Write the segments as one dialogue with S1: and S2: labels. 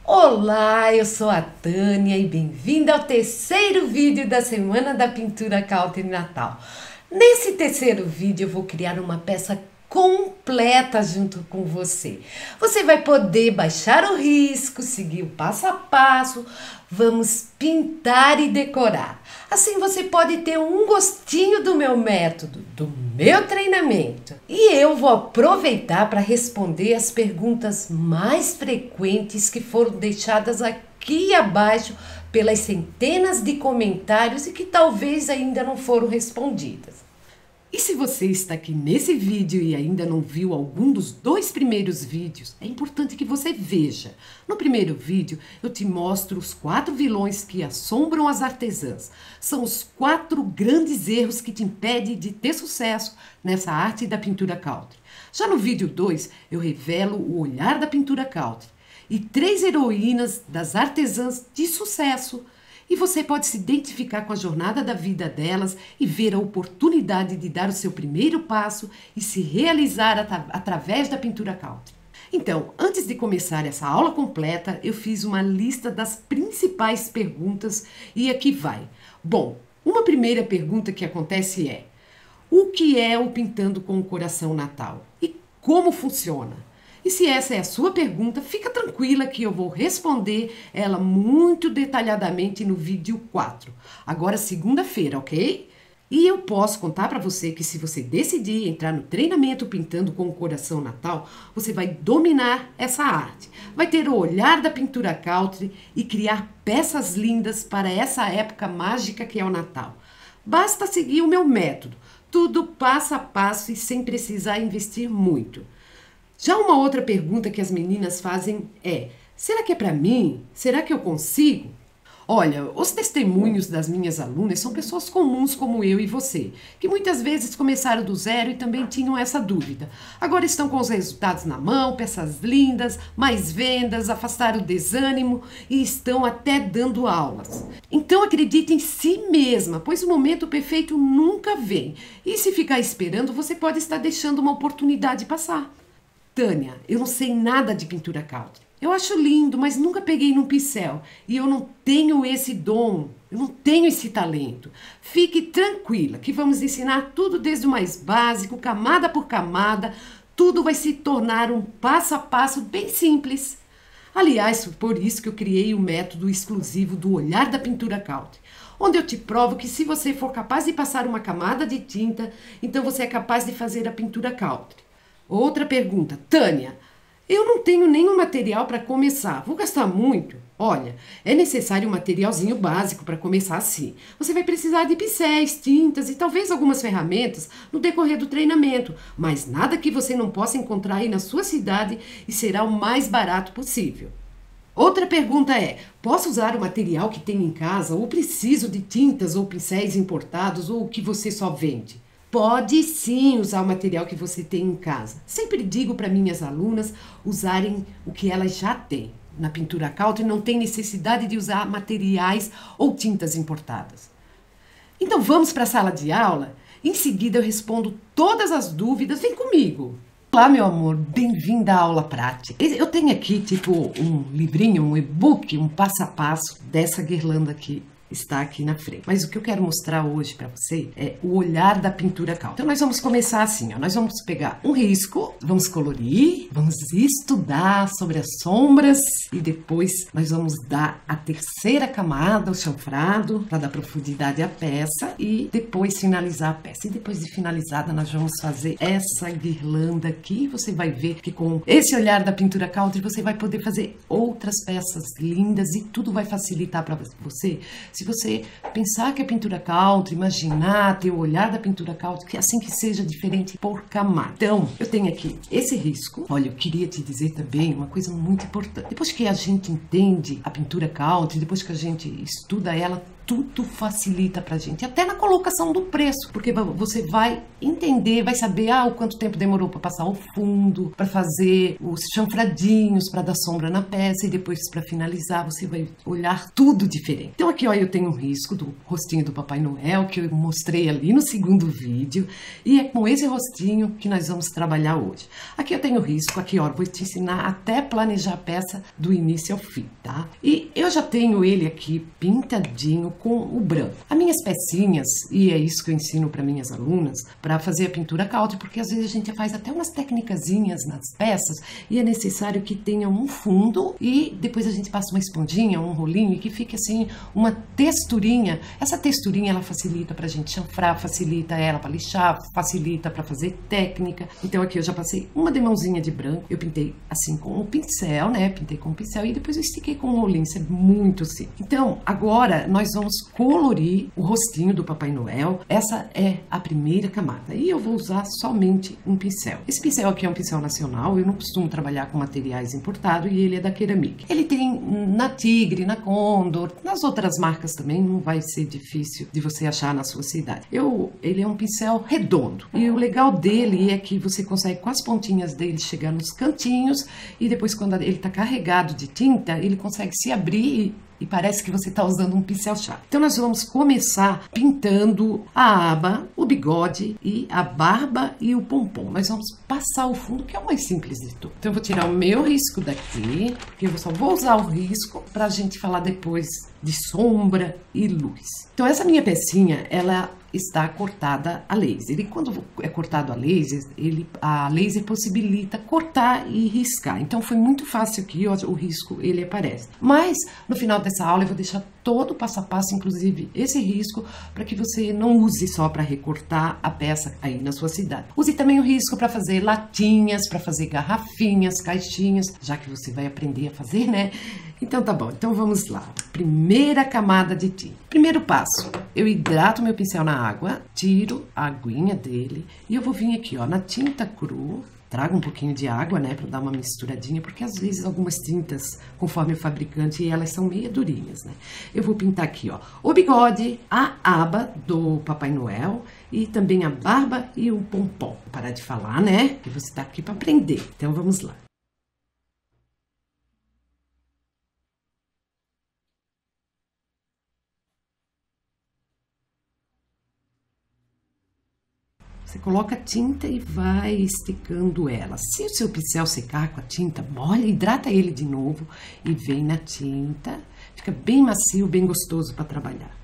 S1: Olá, eu sou a Tânia e bem-vinda ao terceiro vídeo da Semana da Pintura Country Natal. Nesse terceiro vídeo eu vou criar uma peça completa junto com você. Você vai poder baixar o risco, seguir o passo a passo, vamos pintar e decorar. Assim você pode ter um gostinho do meu método, do meu treinamento. E eu vou aproveitar para responder as perguntas mais frequentes que foram deixadas aqui abaixo pelas centenas de comentários e que talvez ainda não foram respondidas. E se você está aqui nesse vídeo e ainda não viu algum dos dois primeiros vídeos, é importante que você veja. No primeiro vídeo, eu te mostro os 4 vilões que assombram as artesãs. São os 4 grandes erros que te impedem de ter sucesso nessa arte da pintura country. Já no vídeo 2, eu revelo o olhar da pintura country e 3 heroínas das artesãs de sucesso. E você pode se identificar com a jornada da vida delas e ver a oportunidade de dar o seu primeiro passo e se realizar através da pintura country. Então, antes de começar essa aula completa, eu fiz uma lista das principais perguntas e aqui vai. Bom, uma primeira pergunta que acontece é: o que é o Pintando com o Coração Natal? E como funciona? E se essa é a sua pergunta, fica tranquila que eu vou responder ela muito detalhadamente no vídeo 4. Agora, segunda-feira, ok? E eu posso contar para você que se você decidir entrar no treinamento Pintando com o Coração Natal, você vai dominar essa arte. Vai ter o olhar da pintura country e criar peças lindas para essa época mágica que é o Natal. Basta seguir o meu método, tudo passo a passo e sem precisar investir muito. Já uma outra pergunta que as meninas fazem é: será que é para mim? Será que eu consigo? Olha, os testemunhos das minhas alunas são pessoas comuns como eu e você, que muitas vezes começaram do zero e também tinham essa dúvida. Agora estão com os resultados na mão, peças lindas, mais vendas, afastaram o desânimo e estão até dando aulas. Então acredite em si mesma, pois o momento perfeito nunca vem. E se ficar esperando, você pode estar deixando uma oportunidade passar. Tânia, eu não sei nada de pintura country. Eu acho lindo, mas nunca peguei num pincel. E eu não tenho esse dom, eu não tenho esse talento. Fique tranquila que vamos ensinar tudo desde o mais básico, camada por camada. Tudo vai se tornar um passo a passo bem simples. Aliás, foi por isso que eu criei o método exclusivo do olhar da pintura country, onde eu te provo que se você for capaz de passar uma camada de tinta, então você é capaz de fazer a pintura country. Outra pergunta: Tânia, eu não tenho nenhum material para começar, vou gastar muito? Olha, é necessário um materialzinho básico para começar assim. Você vai precisar de pincéis, tintas e talvez algumas ferramentas no decorrer do treinamento, mas nada que você não possa encontrar aí na sua cidade e será o mais barato possível. Outra pergunta é: posso usar o material que tenho em casa ou preciso de tintas ou pincéis importados ou o que você só vende? Pode sim usar o material que você tem em casa. Sempre digo para minhas alunas usarem o que elas já têm. Na pintura country não tem necessidade de usar materiais ou tintas importadas. Então vamos para a sala de aula? Em seguida eu respondo todas as dúvidas. Vem comigo! Olá, meu amor, bem-vinda à aula prática. Eu tenho aqui tipo um livrinho, um e-book, um passo a passo dessa guirlanda aqui. Está aqui na frente. Mas o que eu quero mostrar hoje para você é o olhar da pintura country. Então nós vamos começar assim, ó. Nós vamos pegar um risco, vamos colorir, vamos estudar sobre as sombras e depois nós vamos dar a terceira camada, o chanfrado, para dar profundidade à peça e depois finalizar a peça. E depois de finalizada nós vamos fazer essa guirlanda aqui. Você vai ver que com esse olhar da pintura country você vai poder fazer outras peças lindas e tudo vai facilitar para você. Se você pensar que a pintura country, imaginar, ter o olhar da pintura country, que assim que seja diferente por camada. Então, eu tenho aqui esse risco. Olha, eu queria te dizer também uma coisa muito importante. Depois que a gente entende a pintura country, depois que a gente estuda ela, tudo facilita pra gente, até na colocação do preço, porque você vai entender, vai saber o quanto tempo demorou para passar o fundo, para fazer os chanfradinhos, para dar sombra na peça, e depois para finalizar você vai olhar tudo diferente. Então aqui, ó, eu tenho um risco do rostinho do Papai Noel que eu mostrei ali no segundo vídeo, e é com esse rostinho que nós vamos trabalhar hoje. Aqui eu tenho o risco, aqui, ó, vou te ensinar até planejar a peça do início ao fim, tá? E eu já tenho ele aqui pintadinho com o branco. As minhas pecinhas, e é isso que eu ensino para minhas alunas, para fazer a pintura country, porque às vezes a gente faz até umas técnicazinhas nas peças e é necessário que tenha um fundo e depois a gente passa uma esponjinha, um rolinho, e que fique assim uma texturinha. Essa texturinha ela facilita pra gente chanfrar, facilita ela para lixar, facilita para fazer técnica. Então aqui eu já passei uma demãozinha de branco, eu pintei assim com o pincel, né? Pintei com o pincel e depois eu estiquei com o rolinho, isso é muito simples. Então agora nós vamos colorir o rostinho do Papai Noel. Essa é a primeira camada e eu vou usar somente um pincel. Esse pincel aqui é um pincel nacional, eu não costumo trabalhar com materiais importados e ele é da Ceramic. Ele tem na Tigre, na Condor, nas outras marcas também, não vai ser difícil de você achar na sua cidade. Ele é um pincel redondo e o legal dele é que você consegue com as pontinhas dele chegar nos cantinhos e depois quando ele está carregado de tinta, ele consegue se abrir e parece que você está usando um pincel-chave. Então nós vamos começar pintando a aba, o bigode e a barba e o pompom. Nós vamos passar o fundo, que é o mais simples de tudo. Então eu vou tirar o meu risco daqui, porque eu só vou usar o risco para a gente falar depois de sombra e luz. Então essa minha pecinha, ela está cortada a laser. E quando é cortado a laser, a laser possibilita cortar e riscar. Então foi muito fácil aqui, ó, o risco ele aparece. Mas no final dessa aula eu vou deixar todo o passo a passo, inclusive esse risco, para que você não use só para recortar a peça aí na sua cidade. Use também o risco para fazer latinhas, para fazer garrafinhas, caixinhas, já que você vai aprender a fazer, né? Então tá bom, então vamos lá. Primeira camada de tinta. Primeiro passo, eu hidrato meu pincel na água, tiro a aguinha dele e eu vou vir aqui, ó, na tinta cru. Trago um pouquinho de água, né, para dar uma misturadinha, porque às vezes algumas tintas, conforme o fabricante, elas são meio durinhas, né? Eu vou pintar aqui, ó, o bigode, a aba do Papai Noel e também a barba e o pompom. Vou parar de falar, né? Que você tá aqui para aprender. Então vamos lá. Você coloca a tinta e vai esticando ela. Se o seu pincel secar com a tinta, molha, hidrata ele de novo e vem na tinta. Fica bem macio, bem gostoso para trabalhar.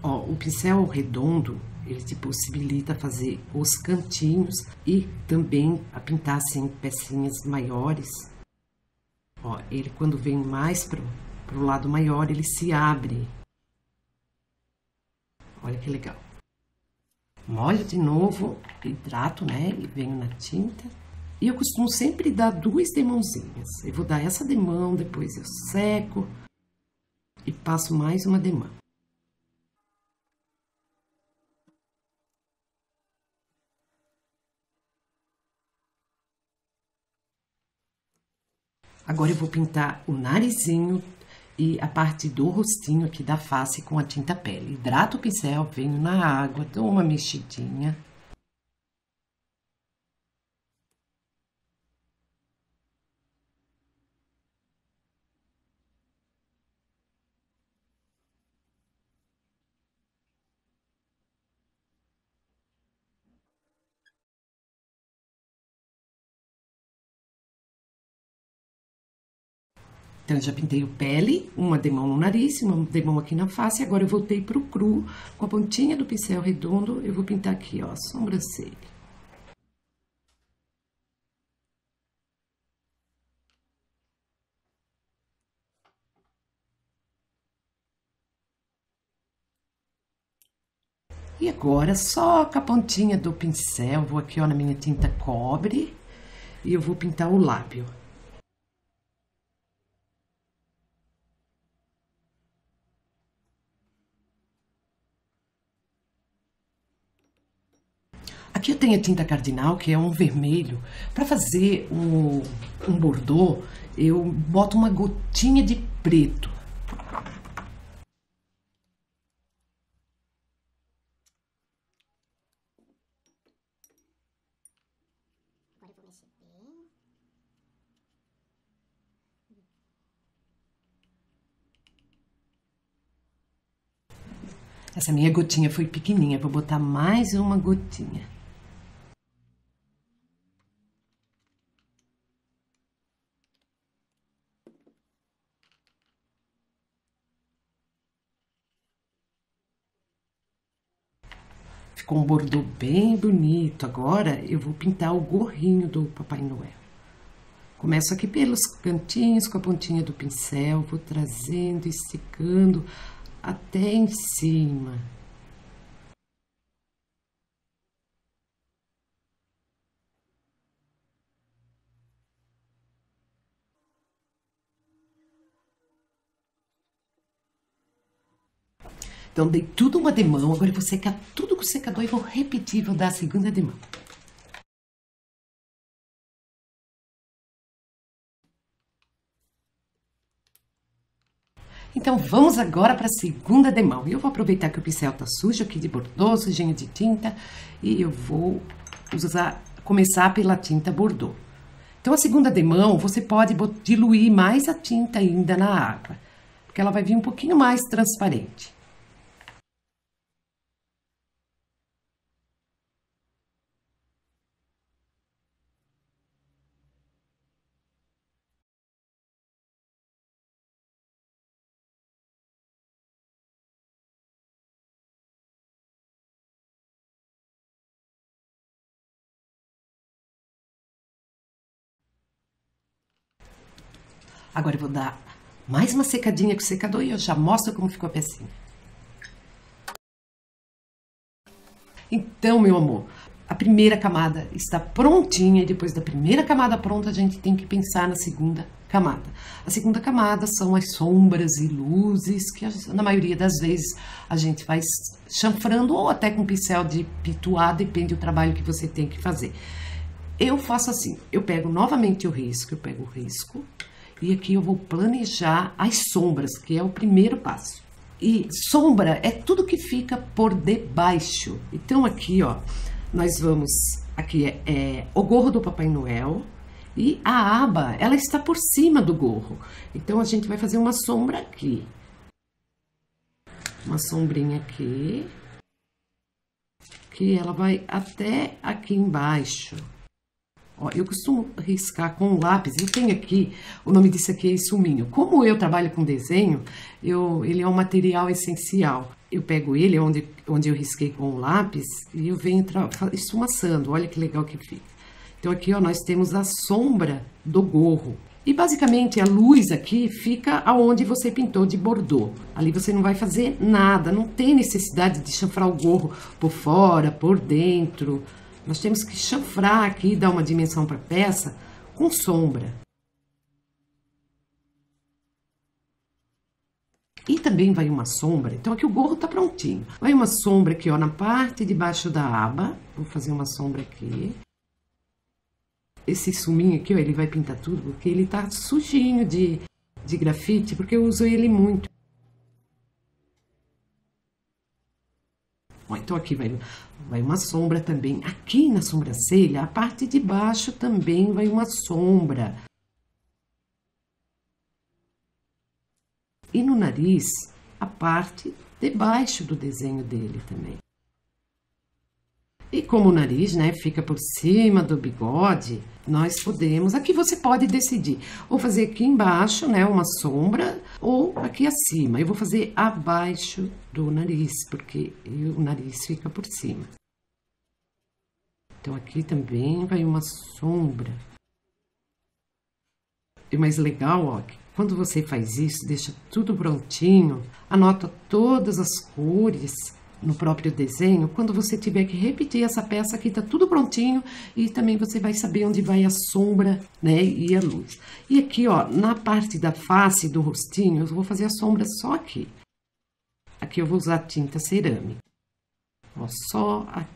S1: Ó, o pincel redondo, ele te possibilita fazer os cantinhos e também a pintar assim pecinhas maiores. Ó, ele quando vem mais pro lado maior, ele se abre. Olha que legal. Molho de novo, hidrato, né? E venho na tinta. E eu costumo sempre dar 2 demãozinhas. Eu vou dar essa demão, depois eu seco e passo mais uma demão. Agora eu vou pintar o narizinho e a parte do rostinho aqui da face com a tinta pele. Hidrato o pincel, venho na água, dou uma mexidinha. Então, eu já pintei o pele, uma demão no nariz, uma demão aqui na face. Agora eu voltei pro cru, com a pontinha do pincel redondo, eu vou pintar aqui, ó, a sobrancelha. E agora, só com a pontinha do pincel, vou aqui, ó, na minha tinta cobre e eu vou pintar o lábio. Aqui eu tenho a tinta cardinal, que é um vermelho. Para fazer um bordô, eu boto uma gotinha de preto.
S2: Agora eu vou mexer bem.
S1: Essa minha gotinha foi pequenininha, vou botar mais uma gotinha. Ficou um bordô bem bonito. Agora eu vou pintar o gorrinho do Papai Noel. Começo aqui pelos cantinhos com a pontinha do pincel, vou trazendo, esticando até em cima. Então, dei tudo uma demão, agora eu vou secar tudo com o secador e vou repetir, vou dar a segunda demão. Então, vamos agora para a segunda demão. Eu vou aproveitar que o pincel tá sujo aqui de bordô, sujinho de tinta, e eu vou começar pela tinta bordô. Então, a segunda demão, você pode diluir mais a tinta ainda na água, porque ela vai vir um pouquinho mais transparente. Agora eu vou dar mais uma secadinha com o secador e eu já mostro como ficou a pecinha. Então, meu amor, a primeira camada está prontinha e depois da primeira camada pronta, a gente tem que pensar na segunda camada. A segunda camada são as sombras e luzes que, na maioria das vezes, a gente vai chanfrando ou até com pincel de pituar, depende do trabalho que você tem que fazer. Eu faço assim, eu pego novamente o risco, e aqui eu vou planejar as sombras, que é o primeiro passo. E sombra é tudo que fica por debaixo. Então aqui, ó, nós vamos... Aqui é o gorro do Papai Noel e a aba, ela está por cima do gorro. Então a gente vai fazer uma sombra aqui. Uma sombrinha aqui. Que ela vai até aqui embaixo. Ó, eu costumo riscar com lápis. Eu tenho aqui, o nome disso aqui é essuminho. Como eu trabalho com desenho, ele é um material essencial. Eu pego ele, onde eu risquei com o lápis, e eu venho esfumaçando. Olha que legal que fica. Então aqui, ó, nós temos a sombra do gorro. E basicamente a luz aqui fica aonde você pintou de bordô. Ali você não vai fazer nada, não tem necessidade de chanfrar o gorro por fora, por dentro. Nós temos que chanfrar aqui, dar uma dimensão para a peça com sombra. E também vai uma sombra, então aqui o gorro tá prontinho. Vai uma sombra aqui, ó, na parte de baixo da aba. Vou fazer uma sombra aqui. Esse suminho aqui, ó, ele vai pintar tudo, porque ele tá sujinho de grafite, porque eu uso ele muito. Ó, então aqui vai uma sombra também. Aqui na sobrancelha, a parte de baixo também vai uma sombra. E no nariz, a parte de baixo do desenho dele também. E como o nariz, né, fica por cima do bigode, nós podemos... Aqui você pode decidir, ou fazer aqui embaixo, né, uma sombra, ou aqui acima. Eu vou fazer abaixo do nariz, porque o nariz fica por cima. Então, aqui também vai uma sombra. E o mais legal, ó, que quando você faz isso, deixa tudo prontinho, anota todas as cores, no próprio desenho, quando você tiver que repetir essa peça aqui, tá tudo prontinho e também você vai saber onde vai a sombra, né, e a luz. E aqui, ó, na parte da face do rostinho, eu vou fazer a sombra só aqui. Aqui eu vou usar tinta cerâmica. Ó, só aqui.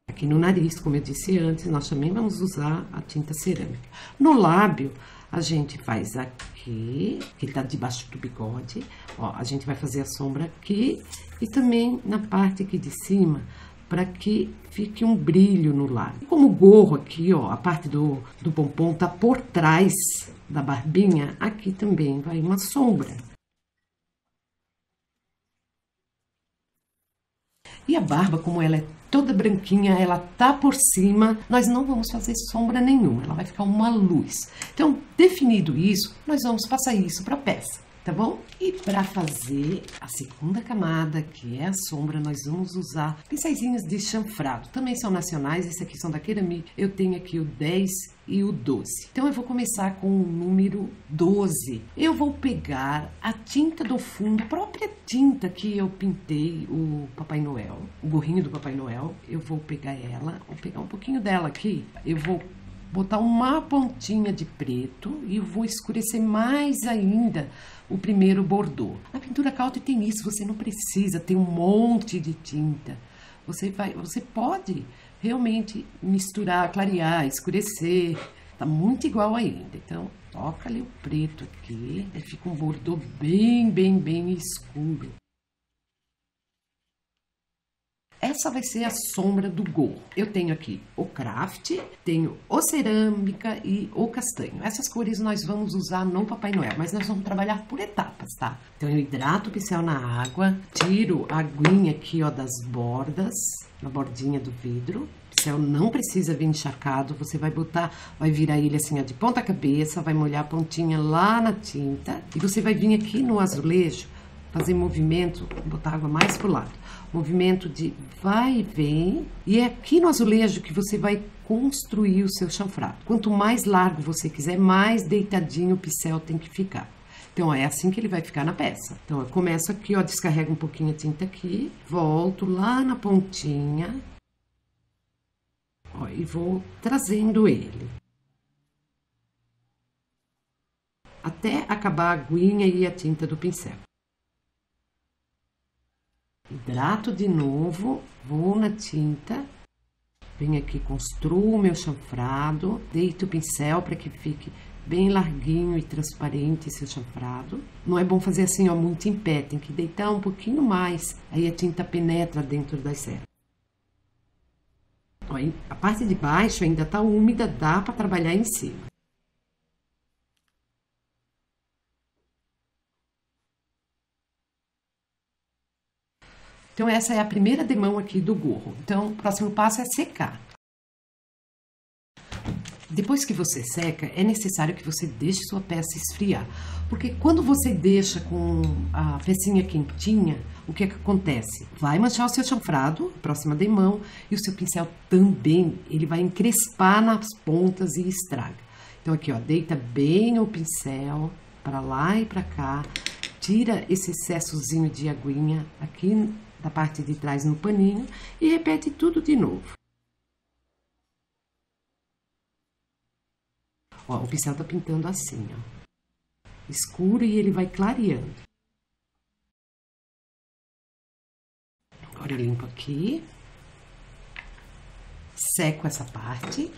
S1: Aqui no nariz, como eu disse antes, nós também vamos usar a tinta cerâmica. No lábio, a gente faz aqui, que tá debaixo do bigode, ó, a gente vai fazer a sombra aqui e também na parte aqui de cima, para que fique um brilho no lábio. Como o gorro aqui, ó, a parte do pompom tá por trás da barbinha, aqui também vai uma sombra. E a barba, como ela é toda branquinha, ela tá por cima, nós não vamos fazer sombra nenhuma, ela vai ficar uma luz. Então, definido isso, nós vamos passar isso para a peça, tá bom? E para fazer a segunda camada, que é a sombra, nós vamos usar pincelzinhos de chanfrado. Também são nacionais, esses aqui são da Keramic. Eu tenho aqui o 10 e o 12. Então, eu vou começar com o número 12. Eu vou pegar a tinta do fundo, a própria tinta que eu pintei o Papai Noel, o gorrinho do Papai Noel. Eu vou pegar ela, vou pegar um pouquinho dela aqui. Eu vou botar uma pontinha de preto e eu vou escurecer mais ainda o primeiro bordô. Na pintura Caute tem isso, você não precisa ter um monte de tinta. Você pode realmente misturar, clarear, escurecer. Tá muito igual ainda. Então, toca ali o preto aqui, aí fica um bordô bem escuro. Essa vai ser a sombra do gorro. Eu tenho aqui o craft, tenho o cerâmica e o castanho. Essas cores nós vamos usar no Papai Noel, mas nós vamos trabalhar por etapas, tá? Então eu hidrato o pincel na água, tiro a aguinha aqui, ó, das bordas, na bordinha do vidro. O pincel não precisa vir encharcado, você vai botar, vai virar ele assim, ó, de ponta cabeça, vai molhar a pontinha lá na tinta e você vai vir aqui no azulejo, fazer movimento, botar água mais pro lado. Movimento de vai e vem. E é aqui no azulejo que você vai construir o seu chanfrado. Quanto mais largo você quiser, mais deitadinho o pincel tem que ficar. Então, é assim que ele vai ficar na peça. Então, eu começo aqui, ó, descarrego um pouquinho a tinta aqui, volto lá na pontinha, ó, e vou trazendo ele. Até acabar a aguinha e a tinta do pincel. Hidrato de novo, vou na tinta, venho aqui, construo o meu chanfrado, deito o pincel para que fique bem larguinho e transparente esse chanfrado. Não é bom fazer assim, ó, muito em pé, tem que deitar um pouquinho mais, aí a tinta penetra dentro das cerdas. Ó, a parte de baixo ainda tá úmida, dá para trabalhar em cima. Então, essa é a primeira demão aqui do gorro. Então, o próximo passo é secar. Depois que você seca, é necessário que você deixe sua peça esfriar. Porque quando você deixa com a pecinha quentinha, o que acontece? Vai manchar o seu chanfrado, próxima demão, e o seu pincel também, ele vai encrespar nas pontas e estraga. Então, aqui, ó, deita bem o pincel para lá e para cá, tira esse excessozinho de aguinha aqui da parte de trás no paninho e repete tudo de novo. Ó, o pincel tá pintando assim, ó, escuro, e ele vai clareando. Agora eu limpo aqui, seco essa parte.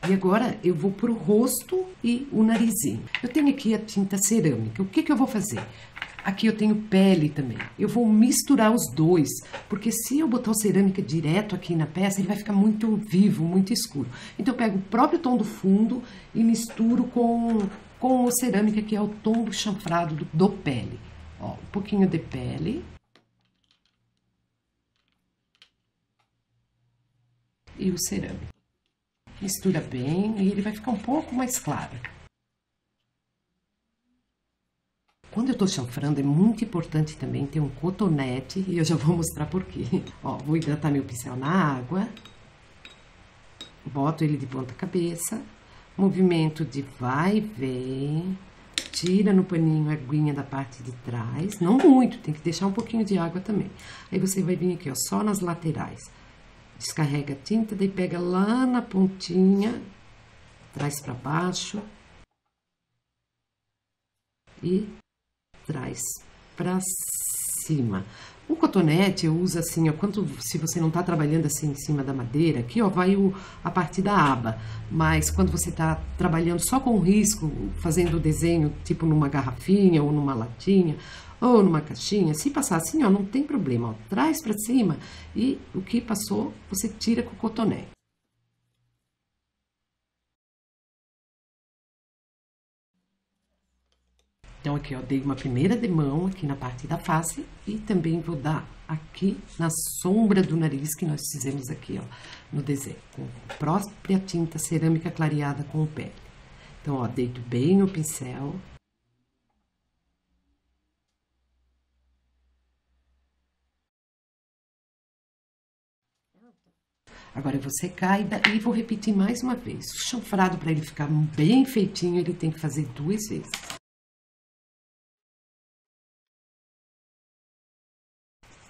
S1: E agora eu vou pro rosto e o narizinho. Eu tenho aqui a tinta cerâmica. O que que eu vou fazer? Aqui eu tenho pele também. Eu vou misturar os dois, porque se eu botar o cerâmica direto aqui na peça, ele vai ficar muito vivo, muito escuro. Então eu pego o próprio tom do fundo e misturo com o cerâmica, que é o tom do chanfrado do pele. Ó, um pouquinho de pele. E o cerâmica. Mistura bem e ele vai ficar um pouco mais claro. Quando eu tô chanfrando, é muito importante também ter um cotonete, e eu já vou mostrar por quê. Ó, vou hidratar meu pincel na água, boto ele de ponta cabeça, movimento de vai e vem, tira no paninho a aguinha da parte de trás, não muito, tem que deixar um pouquinho de água também. Aí você vai vir aqui, ó, só nas laterais. Descarrega a tinta, daí pega lá na pontinha, traz pra baixo e traz pra cima. O cotonete eu uso assim, ó, se você não tá trabalhando assim em cima da madeira, aqui ó, vai a parte da aba. Mas quando você tá trabalhando só com o risco, fazendo o desenho tipo numa garrafinha ou numa latinha ou numa caixinha, se passar assim, ó, não tem problema, ó, traz pra cima e o que passou você tira com o cotonete. Então, aqui, ó, dei uma primeira demão aqui na parte da face e também vou dar aqui na sombra do nariz que nós fizemos aqui, ó, no desenho, com a própria tinta cerâmica clareada com o pele. Então, ó, deito bem o pincel. Agora eu vou secar e vou repetir mais uma vez. O chanfrado, para ele ficar bem feitinho, ele tem que fazer 2 vezes.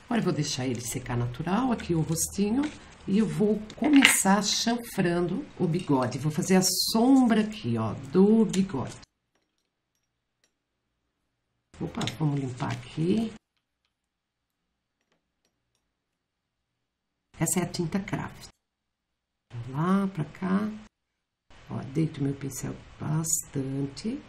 S1: Agora eu vou deixar ele secar natural, aqui o rostinho, e eu vou começar chanfrando o bigode. Vou fazer a sombra aqui, ó, do bigode. Opa, vamos limpar aqui. Essa é a tinta craft. Lá pra cá. Ó, deito meu pincel bastante.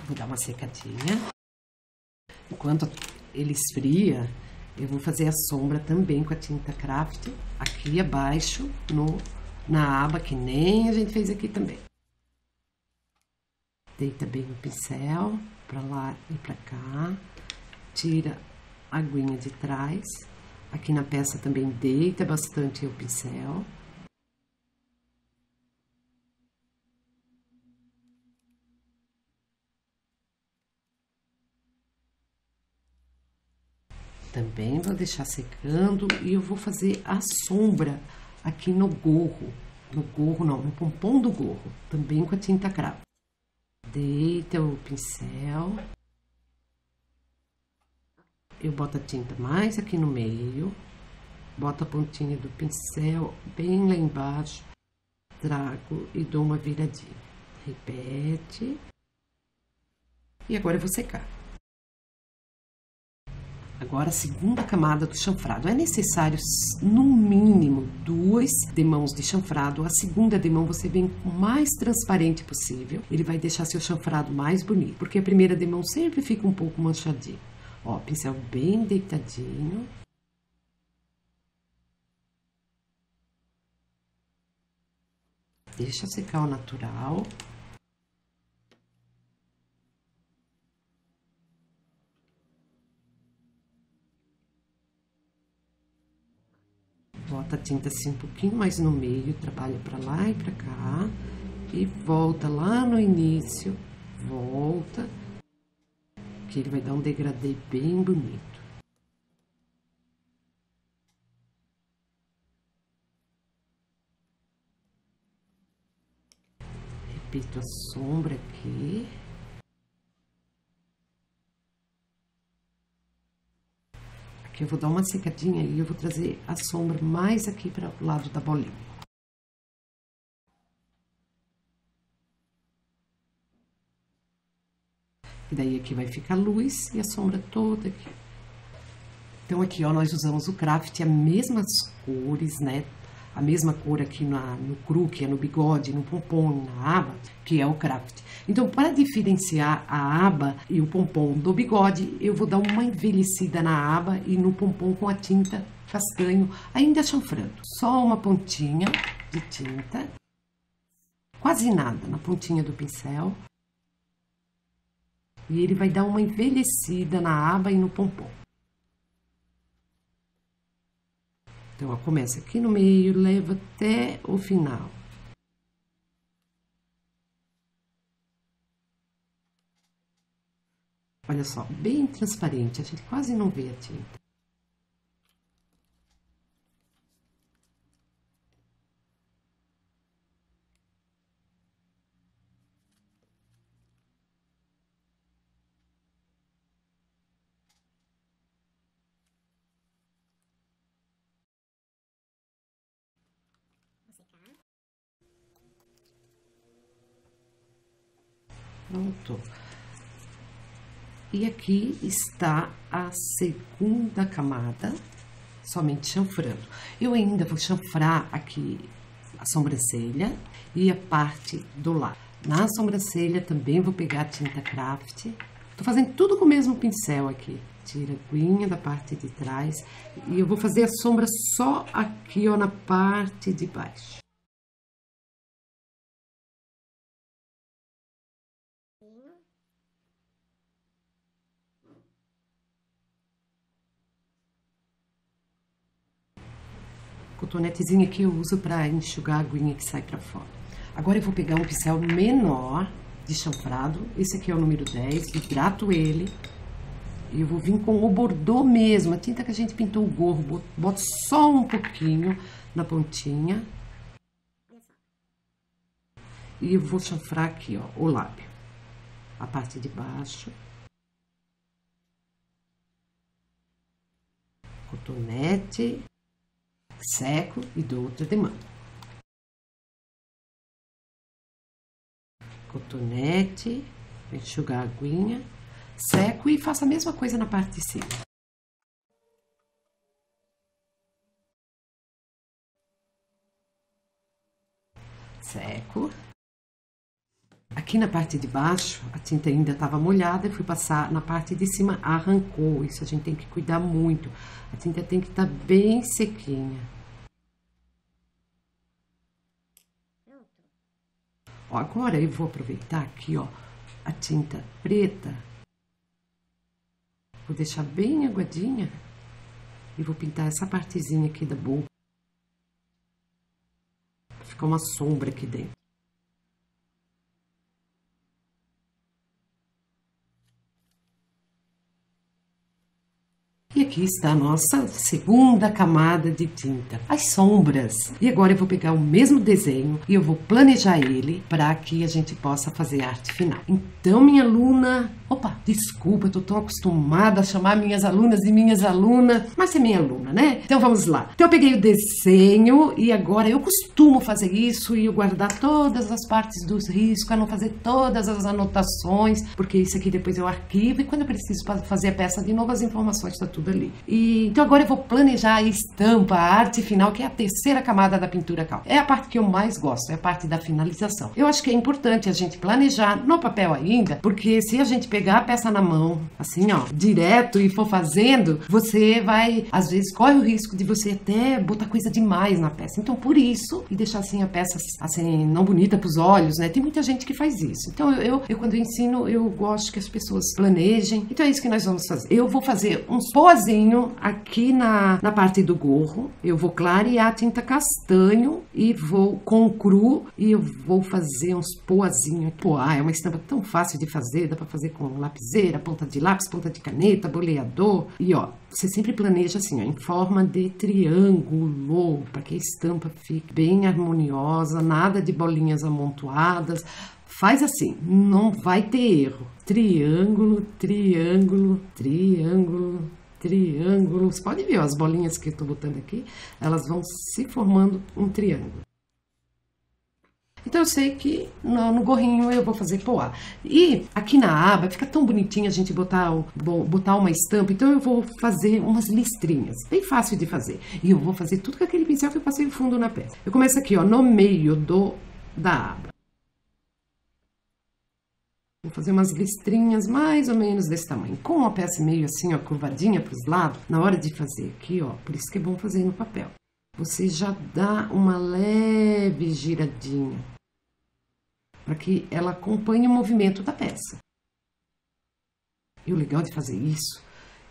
S1: Vou dar uma secadinha. Enquanto ele esfria, eu vou fazer a sombra também com a tinta craft aqui abaixo na aba, que nem a gente fez aqui também. Deita bem o pincel pra lá e pra cá. Tira a aguinha de trás. Aqui na peça também deita bastante o pincel. Também vou deixar secando e eu vou fazer a sombra aqui no gorro. No gorro não, no pompom do gorro. Também com a tinta craft. Deita o pincel. Eu boto a tinta mais aqui no meio. Boto a pontinha do pincel bem lá embaixo. Trago e dou uma viradinha. Repete. E agora eu vou secar. Agora, a segunda camada do chanfrado. É necessário, no mínimo, 2 demãos de chanfrado. A segunda demão você vem o mais transparente possível. Ele vai deixar seu chanfrado mais bonito. Porque a primeira demão sempre fica um pouco manchadinho. Ó, pincel bem deitadinho. Deixa secar o natural. Bota a tinta assim um pouquinho mais no meio, trabalha pra lá e pra cá. E volta lá no início, volta. Que ele vai dar um degradê bem bonito. Repito a sombra aqui. Aqui eu vou dar uma secadinha e eu vou trazer a sombra mais aqui para o lado da bolinha. E daí aqui vai ficar a luz e a sombra toda aqui. Então aqui, ó, nós usamos o craft, as mesmas cores, né? A mesma cor aqui no cru, que é no bigode, no pompom, na aba, que é o craft. Então, para diferenciar a aba e o pompom do bigode, eu vou dar uma envelhecida na aba e no pompom com a tinta castanho, ainda chanfrando. Só uma pontinha de tinta, quase nada na pontinha do pincel. E ele vai dar uma envelhecida na aba e no pompom. Então, ó, começa aqui no meio, leva até o final. Olha só, bem transparente, a gente quase não vê a tinta. Pronto. E aqui está a segunda camada, somente chanfrando. Eu ainda vou chanfrar aqui a sobrancelha e a parte do lado. Na sobrancelha também vou pegar a tinta Craft. Tô fazendo tudo com o mesmo pincel aqui. Tira a aguinha da parte de trás e eu vou fazer a sombra só aqui, ó, na parte de baixo. Cotonetezinho aqui eu uso para enxugar a aguinha que sai para fora. Agora eu vou pegar um pincel menor de chanfrado. Esse aqui é o número 10, hidrato ele. E eu vou vir com o bordô mesmo, a tinta que a gente pintou o gorro. Boto só um pouquinho na pontinha. E eu vou chanfrar aqui, ó, o lábio. A parte de baixo. Cotonete. Seco e dou outra demanda. Cotonete, enxugar a aguinha, seco e faço a mesma coisa na parte de cima. Seco. Aqui na parte de baixo, a tinta ainda estava molhada, eu fui passar na parte de cima, arrancou. Isso a gente tem que cuidar muito. A tinta tem que estar bem sequinha. Ó, agora eu vou aproveitar aqui, ó, a tinta preta. Vou deixar bem aguadinha e vou pintar essa partezinha aqui da boca. Vai ficar uma sombra aqui dentro. E aqui está a nossa segunda camada de tinta, as sombras. E agora eu vou pegar o mesmo desenho e eu vou planejar ele para que a gente possa fazer a arte final. Então, minha aluna... Opa, desculpa, eu tô tão acostumada a chamar minhas alunas de minhas alunas, mas é minha aluna, né? Então, vamos lá. Então, eu peguei o desenho e agora eu costumo fazer isso e eu guardar todas as partes dos riscos, para não fazer todas as anotações, porque isso aqui depois eu arquivo e quando eu preciso fazer a peça de novo, as informações estão tudo ali. E, então agora eu vou planejar a estampa, a arte final, que é a terceira camada da pintura cal. É a parte que eu mais gosto, é a parte da finalização. Eu acho que é importante a gente planejar no papel ainda, porque se a gente pegar a peça na mão, assim, ó, direto e for fazendo, você vai, às vezes, corre o risco de você até botar coisa demais na peça. Então, por isso, e deixar assim a peça, assim, não bonita pros olhos, né? Tem muita gente que faz isso. Então, eu quando eu ensino, eu gosto que as pessoas planejem. Então, é isso que nós vamos fazer. Eu vou fazer uns pozinho aqui na parte do gorro. Eu vou clarear a tinta castanho e vou com cru e eu vou fazer uns poazinhos. Poá é uma estampa tão fácil de fazer, dá pra fazer com lapiseira, ponta de lápis, ponta de caneta, boleador. E ó, você sempre planeja assim, ó, em forma de triângulo, para que a estampa fique bem harmoniosa, nada de bolinhas amontoadas. Faz assim, não vai ter erro. Triângulo, triângulo, triângulo, triângulo. Você pode ver, ó, as bolinhas que eu tô botando aqui, elas vão se formando um triângulo. Então eu sei que no gorrinho eu vou fazer poá. E aqui na aba fica tão bonitinho a gente botar uma estampa. Então eu vou fazer umas listrinhas, bem fácil de fazer. E eu vou fazer tudo com aquele pincel que eu passei fundo na peça. Eu começo aqui, ó, no meio da aba. Vou fazer umas listrinhas mais ou menos desse tamanho. Com a peça meio assim, ó, curvadinha para os lados, na hora de fazer aqui, ó, por isso que é bom fazer no papel. Você já dá uma leve giradinha, para que ela acompanhe o movimento da peça. E o legal de fazer isso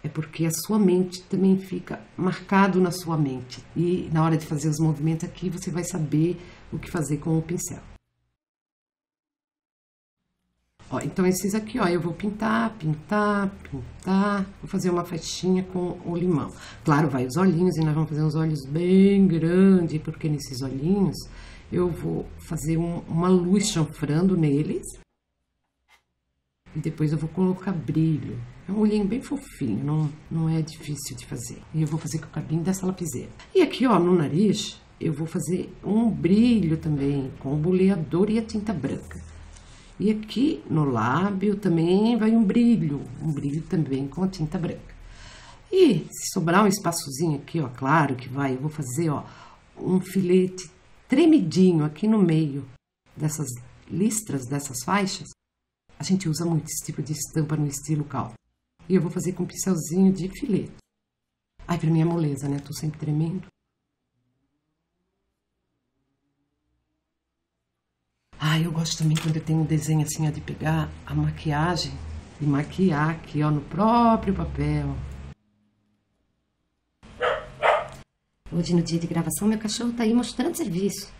S1: é porque a sua mente também fica marcado na sua mente. E na hora de fazer os movimentos aqui, você vai saber o que fazer com o pincel. Ó, então esses aqui, ó, eu vou pintar, pintar, pintar. Vou fazer uma faixinha com o limão. Claro, vai os olhinhos e nós vamos fazer uns olhos bem grandes, porque nesses olhinhos eu vou fazer uma luz chanfrando neles. E depois eu vou colocar brilho. É um olhinho bem fofinho, não é difícil de fazer. E eu vou fazer com o cabinho dessa lapiseira. E aqui, ó, no nariz, eu vou fazer um brilho também, com o boleador e a tinta branca. E aqui no lábio também vai um brilho também com a tinta branca. E se sobrar um espaçozinho aqui, ó, claro que vai, eu vou fazer, ó, um filete tremidinho aqui no meio dessas listras, dessas faixas. A gente usa muito esse tipo de estampa no estilo caldo. E eu vou fazer com um pincelzinho de filete. Ai, pra mim é moleza, né? Tô sempre tremendo. Ai, eu gosto também quando eu tenho um desenho assim, ó, de pegar a maquiagem e maquiar aqui, ó, no próprio papel. Hoje, no dia de gravação, meu cachorro tá aí mostrando serviço.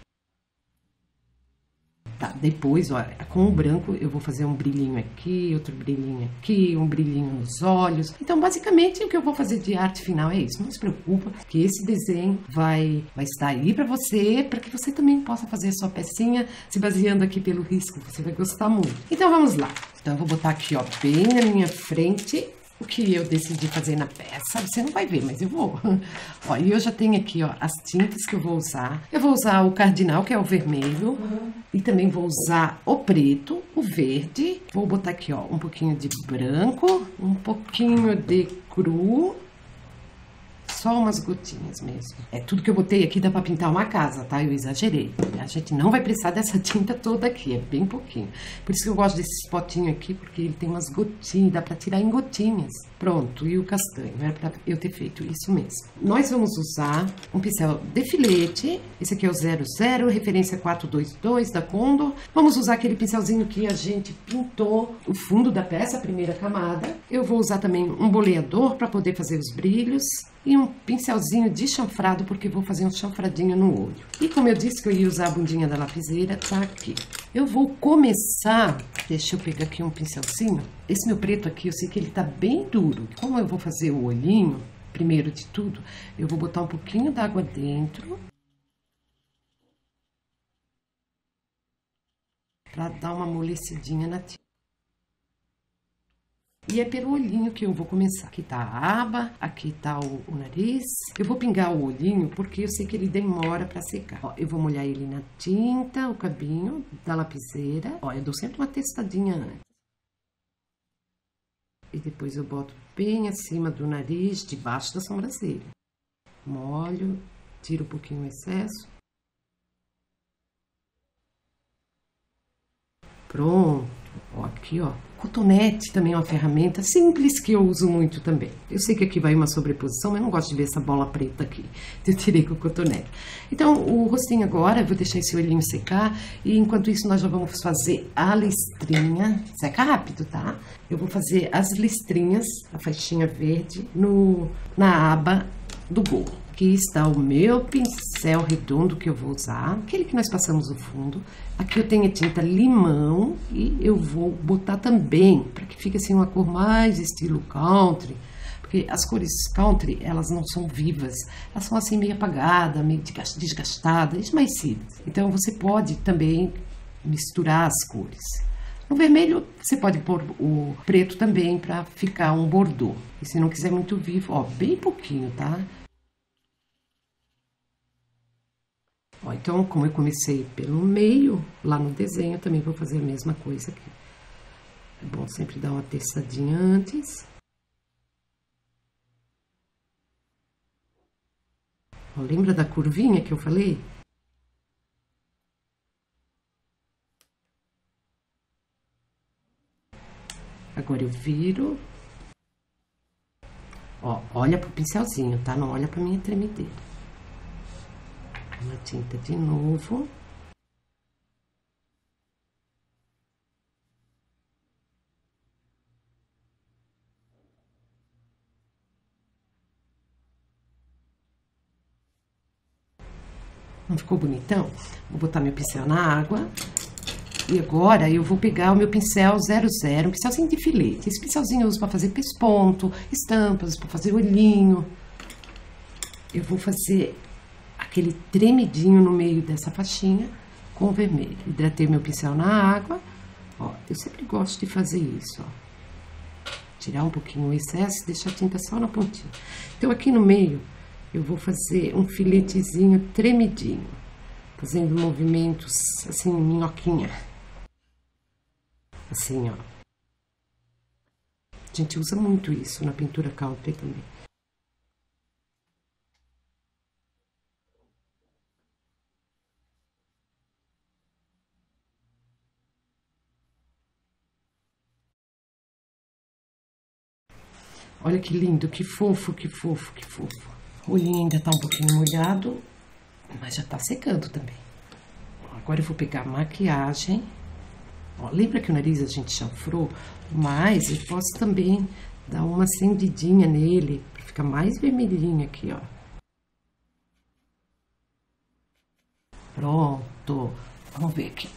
S1: Tá, depois, ó, com o branco eu vou fazer um brilhinho aqui, outro brilhinho aqui, um brilhinho nos olhos. Então, basicamente, o que eu vou fazer de arte final é isso. Não se preocupa que esse desenho vai estar aí pra você, para que você também possa fazer a sua pecinha, se baseando aqui pelo risco. Você vai gostar muito. Então, vamos lá. Então, eu vou botar aqui, ó, bem na minha frente o que eu decidi fazer na peça. Você não vai ver, mas eu vou. Ó, e eu já tenho aqui, ó, as tintas que eu vou usar. Eu vou usar o cardinal, que é o vermelho. E também vou usar o preto, o verde. Vou botar aqui, ó, um pouquinho de branco, um pouquinho de cru. Só umas gotinhas mesmo. É tudo que eu botei aqui dá pra pintar uma casa, tá? Eu exagerei. A gente não vai precisar dessa tinta toda aqui, é bem pouquinho. Por isso que eu gosto desse potinho aqui, porque ele tem umas gotinhas, dá pra tirar em gotinhas. Pronto, e o castanho, era pra eu ter feito isso mesmo. Nós vamos usar um pincel de filete, esse aqui é o 00, referência 422 da Condor. Vamos usar aquele pincelzinho que a gente pintou o fundo da peça, a primeira camada. Eu vou usar também um boleador para poder fazer os brilhos. E um pincelzinho de chanfrado, porque vou fazer um chanfradinho no olho. E como eu disse que eu ia usar a bundinha da lapiseira, tá aqui. Eu vou começar, deixa eu pegar aqui um pincelzinho. Esse meu preto aqui, eu sei que ele tá bem duro. Como eu vou fazer o olhinho, primeiro de tudo, eu vou botar um pouquinho d'água dentro. Pra dar uma amolecidinha na tinta. E é pelo olhinho que eu vou começar. Aqui tá a aba, aqui tá o nariz. Eu vou pingar o olhinho porque eu sei que ele demora pra secar. Ó, eu vou molhar ele na tinta, o cabinho da lapiseira. Ó, eu dou sempre uma testadinha antes. E depois eu boto bem acima do nariz, debaixo da sobrancelha. Molho, tiro um pouquinho o excesso. Pronto. Ó, aqui, ó. Cotonete também é uma ferramenta simples que eu uso muito também. Eu sei que aqui vai uma sobreposição, mas eu não gosto de ver essa bola preta aqui. Eu tirei com o cotonete. Então, o rostinho agora, eu vou deixar esse olhinho secar. E enquanto isso, nós já vamos fazer a listrinha. Seca rápido, tá? Eu vou fazer as listrinhas, a faixinha verde, na aba do gorro. Aqui está o meu pincel redondo que eu vou usar, aquele que nós passamos o fundo. Aqui eu tenho a tinta limão e eu vou botar também, para que fique assim uma cor mais estilo country, porque as cores country, elas não são vivas, elas são assim meio apagadas, meio desgastadas, esmaecidas. Então você pode também misturar as cores. No vermelho, você pode pôr o preto também para ficar um bordô. E se não quiser muito vivo, ó, bem pouquinho, tá? Ó, então, como eu comecei pelo meio, lá no desenho, eu também vou fazer a mesma coisa aqui. É bom sempre dar uma testadinha antes. Ó, lembra da curvinha que eu falei? Agora eu viro. Ó, olha pro pincelzinho, tá? Não olha pra minha tremedeira. Uma tinta de novo. Não ficou bonitão? Vou botar meu pincel na água. E agora eu vou pegar o meu pincel 00, um pincelzinho de filete. Esse pincelzinho eu uso para fazer pesponto, estampas, para fazer olhinho. Eu vou fazer aquele tremidinho no meio dessa faixinha com vermelho. Hidratei meu pincel na água. Ó, eu sempre gosto de fazer isso, ó. Tirar um pouquinho o excesso e deixar a tinta só na pontinha. Então, aqui no meio, eu vou fazer um filetezinho tremidinho. Fazendo movimentos, assim, minhoquinha. Assim, ó. A gente usa muito isso na pintura country também. Olha que lindo, que fofo, que fofo, que fofo. O olhinho ainda tá um pouquinho molhado, mas já tá secando também. Agora eu vou pegar a maquiagem. Ó, lembra que o nariz a gente chanfrou? Mas eu posso também dar uma acendidinha nele, pra ficar mais vermelhinho aqui, ó. Pronto. Vamos ver aqui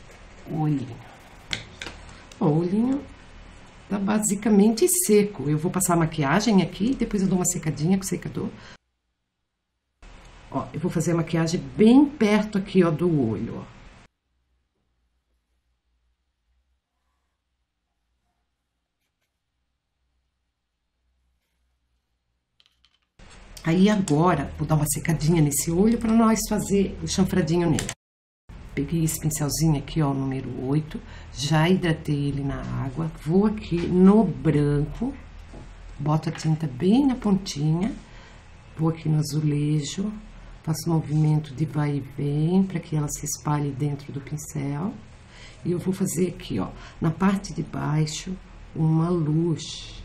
S1: o olhinho. Ó, o olhinho tá basicamente seco. Eu vou passar a maquiagem aqui, depois eu dou uma secadinha com o secador. Ó, eu vou fazer a maquiagem bem perto aqui, ó, do olho, ó. Aí agora, vou dar uma secadinha nesse olho para nós fazer o chanfradinho nele. Peguei esse pincelzinho aqui, ó, número 8, já hidratei ele na água, vou aqui no branco, boto a tinta bem na pontinha, vou aqui no azulejo, faço um movimento de vai e vem para que ela se espalhe dentro do pincel. E eu vou fazer aqui, ó, na parte de baixo, uma luz.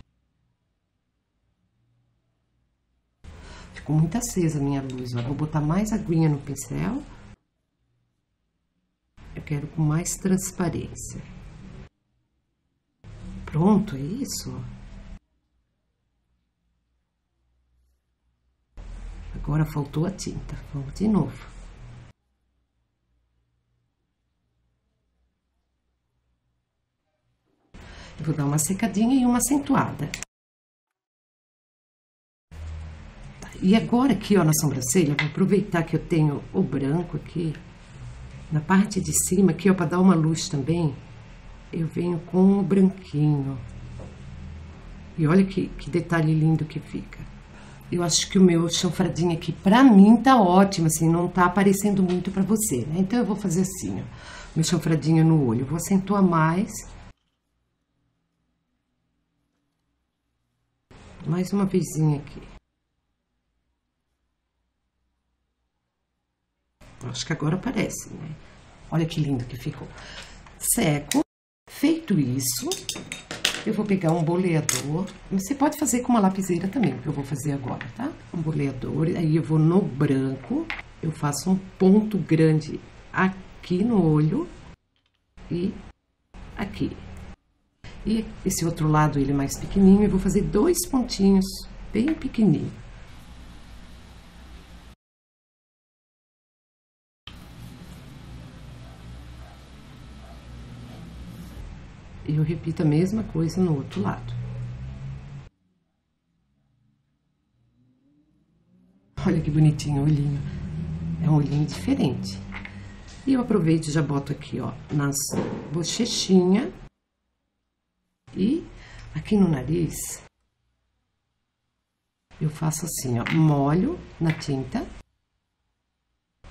S1: Ficou muito acesa a minha luz, ó. Vou botar mais aguinha no pincel. Eu quero com mais transparência. Pronto, é isso, ó. Agora faltou a tinta. Vamos de novo. Eu vou dar uma secadinha e uma acentuada. E agora aqui, ó, na sobrancelha, vou aproveitar que eu tenho o branco aqui, na parte de cima aqui, ó, para dar uma luz também, eu venho com o branquinho. E olha que detalhe lindo que fica. Eu acho que o meu chanfradinho aqui, pra mim, tá ótimo, assim, não tá aparecendo muito pra você, né? Então, eu vou fazer assim, ó, meu chanfradinho no olho. Eu vou acentuar mais. Mais uma vezinha aqui. Acho que agora aparece, né? Olha que lindo que ficou. Seco. Feito isso, eu vou pegar um boleador. Você pode fazer com uma lapiseira também, que eu vou fazer agora, tá? Um boleador. Aí eu vou no branco. Eu faço um ponto grande aqui no olho. E aqui. E esse outro lado, ele é mais pequenininho. Eu vou fazer 2 pontinhos bem pequenininhos. Eu repito a mesma coisa no outro lado. Olha que bonitinho o olhinho. É um olhinho diferente. E eu aproveito e já boto aqui, ó, nas bochechinhas. E aqui no nariz, eu faço assim, ó, molho na tinta,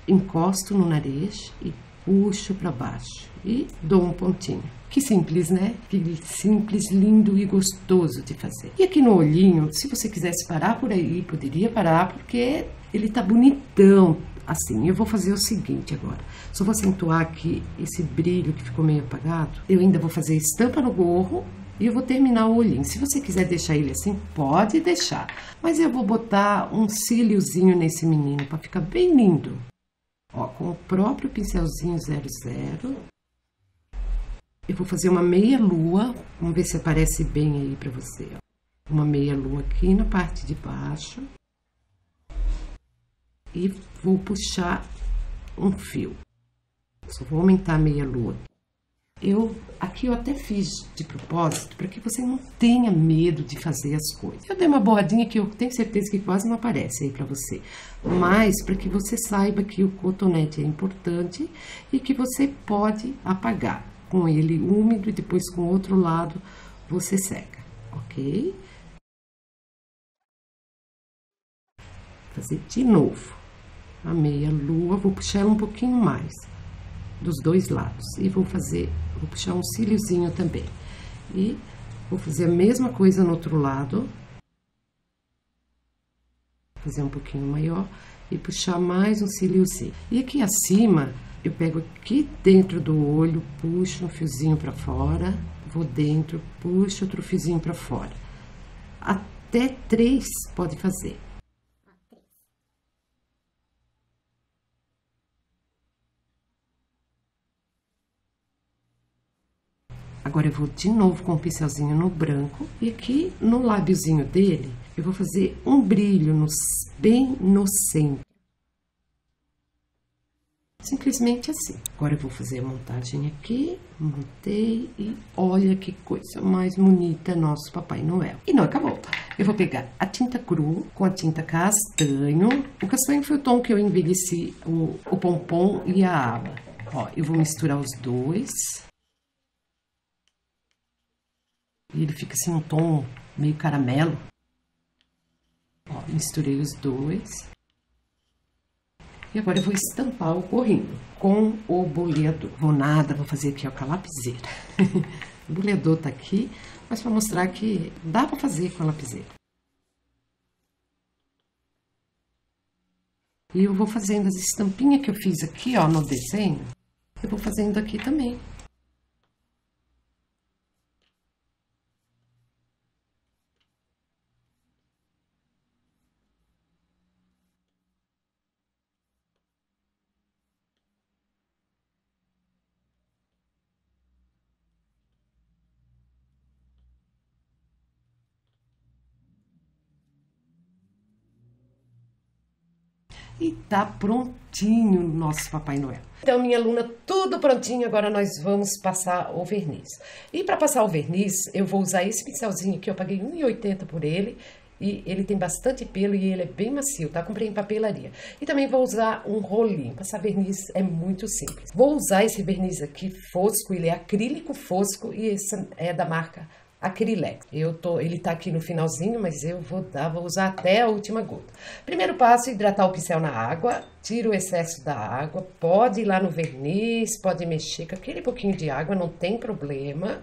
S1: encosto no nariz e puxo pra baixo. E dou um pontinho. Que simples, né? Que simples, lindo e gostoso de fazer. E aqui no olhinho, se você quisesse parar por aí, poderia parar, porque ele tá bonitão. Assim, eu vou fazer o seguinte agora. Só vou acentuar aqui esse brilho que ficou meio apagado. Eu ainda vou fazer estampa no gorro e eu vou terminar o olhinho. Se você quiser deixar ele assim, pode deixar. Mas eu vou botar um cíliozinho nesse menino pra ficar bem lindo. Ó, com o próprio pincelzinho 00. Eu vou fazer uma meia lua, vamos ver se aparece bem aí pra você, ó. Uma meia lua aqui na parte de baixo. E vou puxar um fio. Só vou aumentar a meia lua. Aqui eu até fiz de propósito, para que você não tenha medo de fazer as coisas. Eu dei uma borradinha que eu tenho certeza que quase não aparece aí pra você. Mas, para que você saiba que o cotonete é importante e que você pode apagar. Com ele úmido e depois com o outro lado você seca, ok? Fazer de novo a meia lua, vou puxar ela um pouquinho mais dos dois lados e vou puxar um cíliozinho também. E vou fazer a mesma coisa no outro lado. Fazer um pouquinho maior e puxar mais um cíliozinho. E aqui acima, eu pego aqui dentro do olho, puxo um fiozinho pra fora, vou dentro, puxo outro fiozinho pra fora. Até 3 pode fazer. Agora eu vou de novo com o pincelzinho no branco e aqui no lábiozinho dele eu vou fazer um brilho bem no centro. Simplesmente assim. Agora eu vou fazer a montagem aqui, montei e olha que coisa mais bonita nosso Papai Noel. E não acabou. Eu vou pegar a tinta cru com a tinta castanho. O castanho foi o tom que eu envelheci o pompom e a aba. Ó, eu vou misturar os dois. E ele fica assim um tom meio caramelo. Ó, misturei os dois. E agora eu vou estampar o gorrinho com o boleador. Vou fazer aqui ó, com a lapiseira. O boleador tá aqui, mas para mostrar que dá para fazer com a lapiseira. E eu vou fazendo as estampinhas que eu fiz aqui ó, no desenho. Eu vou fazendo aqui também. E tá prontinho o nosso Papai Noel. Então, minha aluna, tudo prontinho, agora nós vamos passar o verniz. E para passar o verniz, eu vou usar esse pincelzinho aqui, eu paguei R$1,80 por ele. E ele tem bastante pelo e ele é bem macio, tá? Comprei em papelaria. E também vou usar um rolinho. Passar verniz é muito simples. Vou usar esse verniz aqui fosco, ele é acrílico fosco e esse é da marca Acrylex. Ele tá aqui no finalzinho, mas eu vou usar até a última gota. Primeiro passo, hidratar o pincel na água, tira o excesso da água, pode ir lá no verniz, pode mexer com aquele pouquinho de água, não tem problema.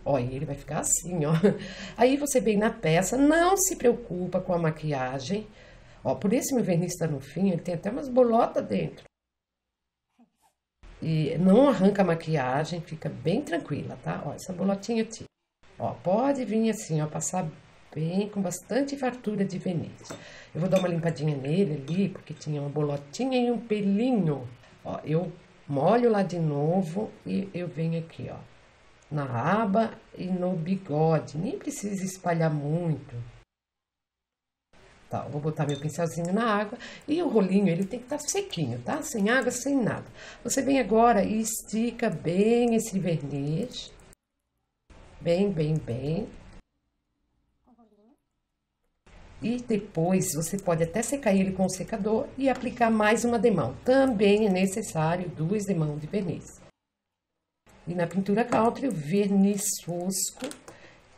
S1: Ó, e ele vai ficar assim, ó. Aí você vem na peça, não se preocupa com a maquiagem. Ó, por esse meu verniz tá no fim, ele tem até umas bolotas dentro. E não arranca a maquiagem, fica bem tranquila, tá? Ó, essa bolotinha aqui. Ó, pode vir assim, ó, passar bem, com bastante fartura de verniz. Eu vou dar uma limpadinha nele ali, porque tinha uma bolotinha e um pelinho. Ó, eu molho lá de novo e eu venho aqui, ó, na aba e no bigode. Nem precisa espalhar muito. Tá, vou botar meu pincelzinho na água e o rolinho, ele tem que estar sequinho, tá? Sem água, sem nada. Você vem agora e estica bem esse verniz. Bem, bem, bem. E depois você pode até secar ele com o secador e aplicar mais uma demão. Também é necessário 2 demãos de verniz. E na pintura country, o verniz fosco,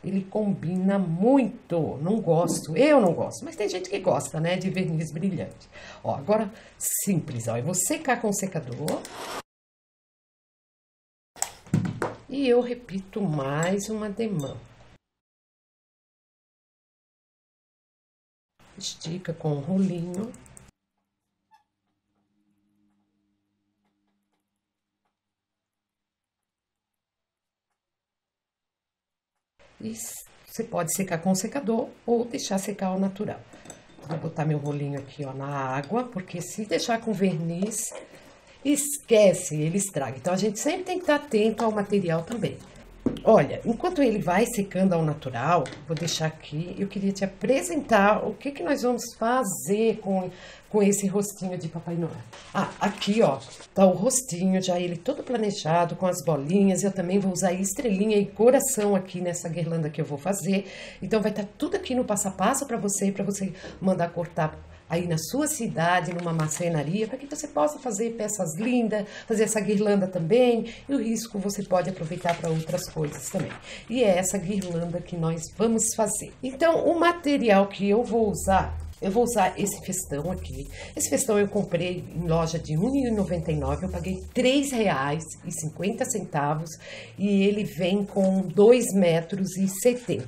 S1: ele combina muito. Eu não gosto, mas tem gente que gosta, né, de verniz brilhante. Ó, agora, simples, ó, eu vou secar com o secador. E eu repito mais uma demão. Estica com o rolinho. E você pode secar com o secador ou deixar secar ao natural. Vou botar meu rolinho aqui, ó, na água, porque se deixar com verniz, esquece, ele estraga. Então, a gente sempre tem que estar atento ao material também. Olha, enquanto ele vai secando ao natural, vou deixar aqui, eu queria te apresentar o que nós vamos fazer com esse rostinho de Papai Noel. Ah, aqui, ó, tá o rostinho, já ele todo planejado, com as bolinhas. Eu também vou usar estrelinha e coração aqui nessa guirlanda que eu vou fazer. Então, vai estar tudo aqui no passo a passo para você mandar cortar aí na sua cidade, numa marcenaria, para que você possa fazer peças lindas, fazer essa guirlanda também, e o risco você pode aproveitar para outras coisas também. E é essa guirlanda que nós vamos fazer. Então, o material que eu vou usar Eu vou usar esse festão aqui. Esse festão eu comprei em loja de R$ 1,99. Eu paguei R$ 3,50 e ele vem com 2,70 metros.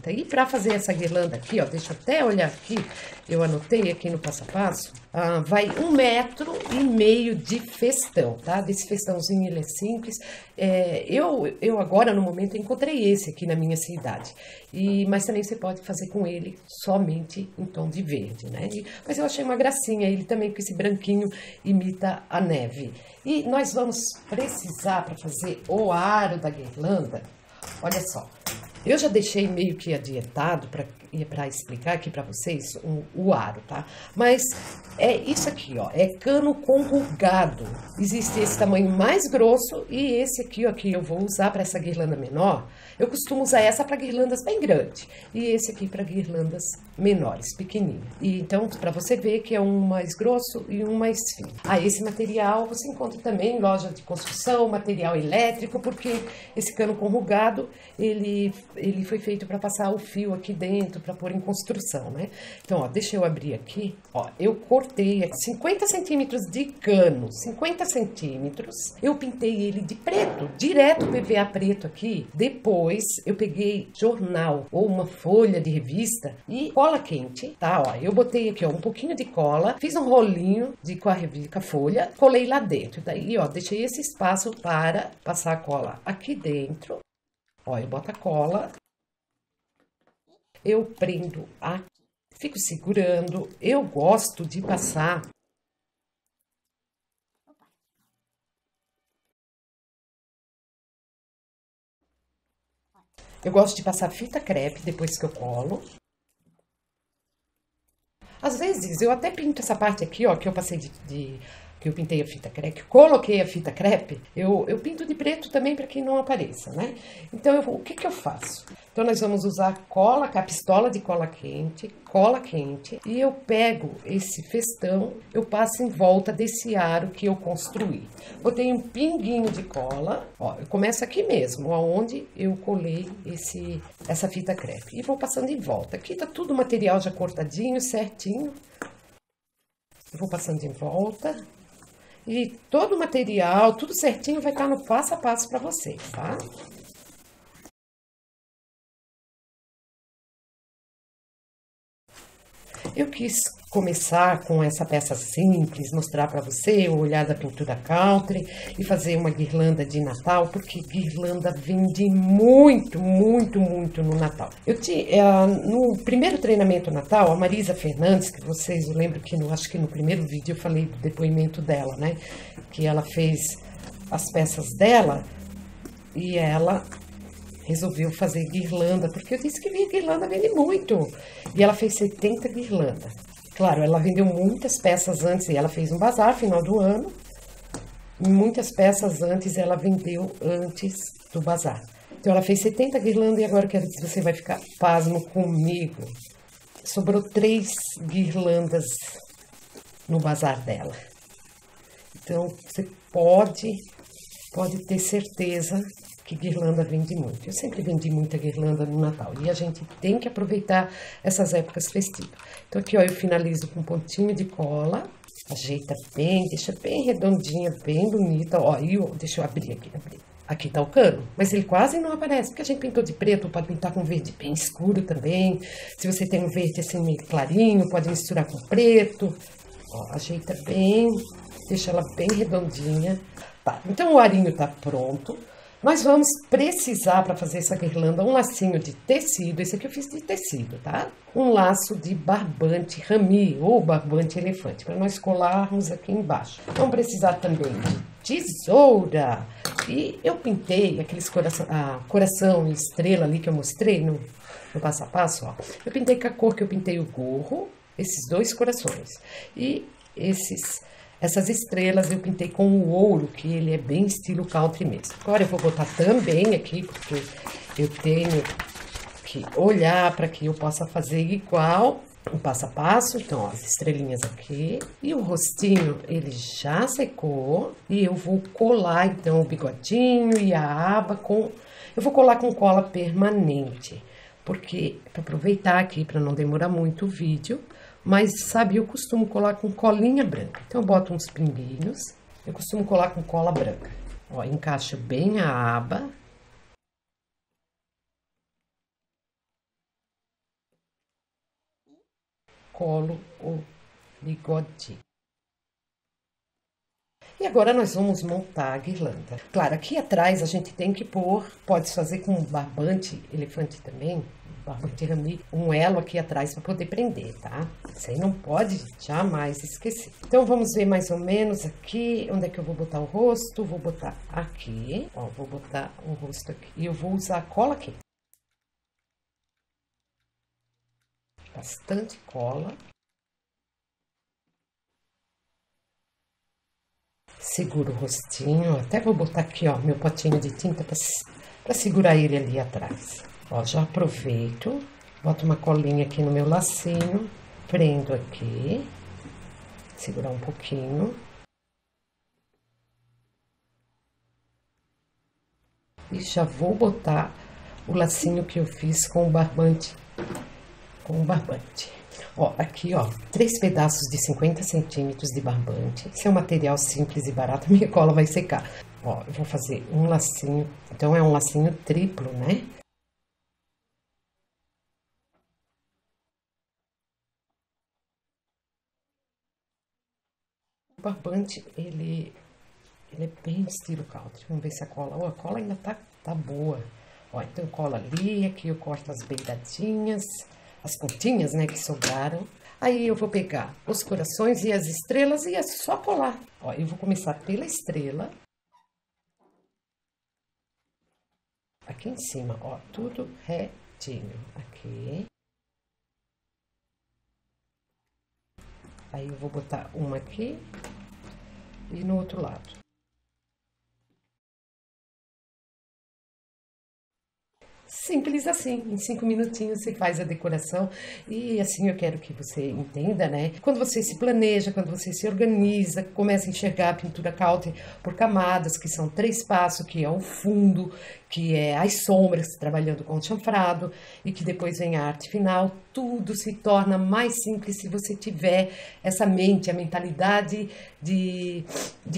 S1: E para fazer essa guirlanda aqui, ó, deixa eu até olhar aqui, eu anotei aqui no passo a passo, vai 1,5 metros de festão, tá? Desse festãozinho, ele é simples. Eu agora, no momento, encontrei esse aqui na minha cidade. Mas também você pode fazer com ele somente em tom de verde, né? Mas eu achei uma gracinha, ele também com esse branquinho imita a neve. E nós vamos precisar, para fazer o aro da guirlanda, olha só, eu já deixei meio que adiantado para explicar aqui para vocês o aro, tá? Mas é isso aqui, ó, é cano corrugado. Existe esse tamanho mais grosso e esse aqui, ó, que eu vou usar para essa guirlanda menor. Eu costumo usar essa para guirlandas bem grandes e esse aqui para guirlandas menores, pequenininhas. E então, para você ver que é um mais grosso e um mais fino. Esse material você encontra também em loja de construção, material elétrico, porque esse cano corrugado, ele foi feito para passar o fio aqui dentro, para pôr em construção, né? Então, ó, deixa eu abrir aqui, ó, eu cortei 50 centímetros de cano, 50 centímetros, eu pintei ele de preto, direto PVA preto aqui. Depois, eu peguei jornal ou uma folha de revista e cola quente, tá? Ó, eu botei aqui, ó, um pouquinho de cola, fiz um rolinho com a folha, colei lá dentro. Daí, ó, deixei esse espaço para passar a cola aqui dentro. Ó, eu boto a cola, eu prendo aqui, fico segurando. Eu gosto de passar fita crepe depois que eu colo. Às vezes eu até pinto essa parte aqui, ó, que eu passei que eu pintei a fita crepe, coloquei a fita crepe, eu pinto de preto também para que não apareça, né? Então, o que eu faço? Então, nós vamos usar cola, a pistola de cola quente, e eu pego esse festão, eu passo em volta desse aro que eu construí. Botei um pinguinho de cola, ó, eu começo aqui mesmo, aonde eu colei essa fita crepe, e vou passando em volta. Aqui tá tudo o material já cortadinho, certinho. Eu vou passando em volta. E todo o material, tudo certinho, vai estar no passo a passo para vocês, tá? Eu quis começar com essa peça simples, mostrar para você o olhar da pintura country e fazer uma guirlanda de Natal, porque guirlanda vende muito, muito, muito no Natal. No primeiro treinamento Natal, a Marisa Fernandes, que vocês lembram que acho que no primeiro vídeo eu falei do depoimento dela, né? Que ela fez as peças dela e ela resolveu fazer guirlanda, porque eu disse que guirlanda vende muito. E ela fez 70 guirlandas. Claro, ela vendeu muitas peças antes, e ela fez um bazar final do ano. E muitas peças antes ela vendeu antes do bazar. Então ela fez 70 guirlandas e agora eu quero que você vai ficar pasmo comigo. Sobrou 3 guirlandas no bazar dela. Então você pode ter certeza que guirlanda vende muito. Eu sempre vendi muita guirlanda no Natal e a gente tem que aproveitar essas épocas festivas. Então aqui, ó, eu finalizo com um pontinho de cola, ajeita bem, deixa bem redondinha, bem bonita. Ó, deixa eu abrir aqui. Aqui tá o cano, mas ele quase não aparece, porque a gente pintou de preto, pode pintar com verde bem escuro também. Se você tem um verde assim meio clarinho, pode misturar com preto. Ó, ajeita bem, deixa ela bem redondinha. Tá, então o arinho tá pronto. Nós vamos precisar, para fazer essa guirlanda, um lacinho de tecido. Esse aqui eu fiz de tecido, tá? Um laço de barbante rami ou barbante elefante, para nós colarmos aqui embaixo. Vamos precisar também de tesoura. E eu pintei aqueles coração e estrela ali que eu mostrei no passo a passo, ó. Eu pintei com a cor que eu pintei o gorro, esses 2 corações. E essas estrelas eu pintei com o ouro, que ele é bem estilo country mesmo. Agora eu vou botar também aqui, porque eu tenho que olhar para que eu possa fazer igual o passo a passo. Então, ó, as estrelinhas aqui. E o rostinho, ele já secou. E eu vou colar, então, o bigodinho e a aba com... Eu vou colar com cola permanente, porque, para aproveitar aqui, para não demorar muito o vídeo, Mas, sabe, eu costumo colar com colinha branca. Então, eu boto uns pinguinhos. Eu costumo colar com cola branca. Ó, encaixo bem a aba. Colo o bigodinho. E agora nós vamos montar a guirlanda. Claro, aqui atrás a gente tem que pôr, pode fazer com barbante elefante também, barbante rami, um elo aqui atrás para poder prender, tá? Isso aí não pode jamais esquecer. Então vamos ver mais ou menos aqui, onde é que eu vou botar o rosto. Vou botar aqui, ó, vou botar o rosto aqui. E eu vou usar a cola aqui. Bastante cola. Seguro o rostinho, até vou botar aqui, ó, meu potinho de tinta para segurar ele ali atrás. Ó, já aproveito, boto uma colinha aqui no meu lacinho, prendo aqui, segurar um pouquinho. E já vou botar o lacinho que eu fiz com o barbante, Ó, aqui, ó, 3 pedaços de 50 centímetros de barbante. Esse é um material simples e barato, minha cola vai secar. Ó, eu vou fazer um lacinho, então é um lacinho triplo, né? O barbante, ele é bem estilo country. Vamos ver se a cola... Ó, a cola ainda tá boa. Ó, então cola ali, aqui eu corto as beiradinhas, as pontinhas, né, que sobraram. Aí eu vou pegar os corações e as estrelas e é só colar. Ó, eu vou começar pela estrela. Aqui em cima, ó, tudo retinho. Aqui. Aí eu vou botar uma aqui e no outro lado. Simples assim, em 5 minutinhos você faz a decoração e assim eu quero que você entenda, né? Quando você se planeja, quando você se organiza, começa a enxergar a pintura country por camadas, que são 3 passos, que é o fundo, que é as sombras, trabalhando com chanfrado e que depois vem a arte final, tudo se torna mais simples se você tiver essa mente, a mentalidade de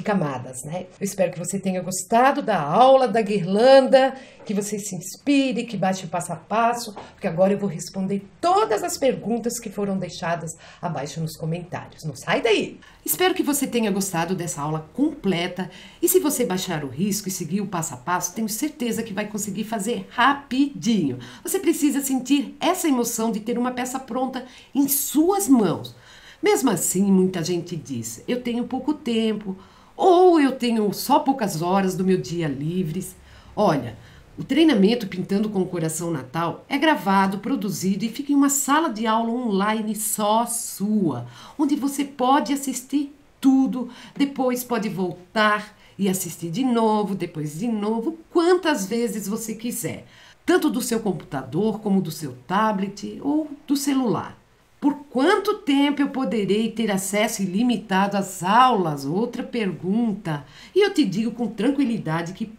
S1: camadas, né? Eu espero que você tenha gostado da aula da guirlanda, que você se inspire, que baixe o passo a passo, porque agora eu vou responder todas as perguntas que foram deixadas abaixo nos comentários. Não sai daí! Espero que você tenha gostado dessa aula completa e se você baixar o risco e seguir o passo a passo, tenho certeza que vai conseguir fazer rapidinho. Você precisa sentir essa emoção de ter uma peça pronta em suas mãos. Mesmo assim, muita gente diz, eu tenho pouco tempo ou eu tenho só poucas horas do meu dia livres. Olha, o treinamento Pintando com o Coração Natal é gravado, produzido e fica em uma sala de aula online só sua, onde você pode assistir tudo, depois pode voltar e assistir de novo, depois de novo, quantas vezes você quiser, tanto do seu computador como do seu tablet ou do celular. Por quanto tempo eu poderei ter acesso ilimitado às aulas? Outra pergunta. E eu te digo com tranquilidade que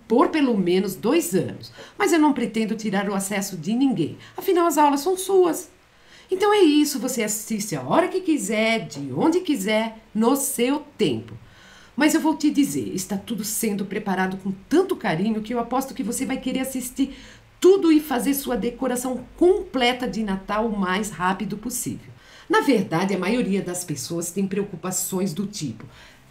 S1: por pelo menos 2 anos. Mas eu não pretendo tirar o acesso de ninguém. Afinal, as aulas são suas. Então é isso, você assiste a hora que quiser, de onde quiser, no seu tempo. Mas eu vou te dizer, está tudo sendo preparado com tanto carinho que eu aposto que você vai querer assistir tudo e fazer sua decoração completa de Natal o mais rápido possível. Na verdade, a maioria das pessoas tem preocupações do tipo: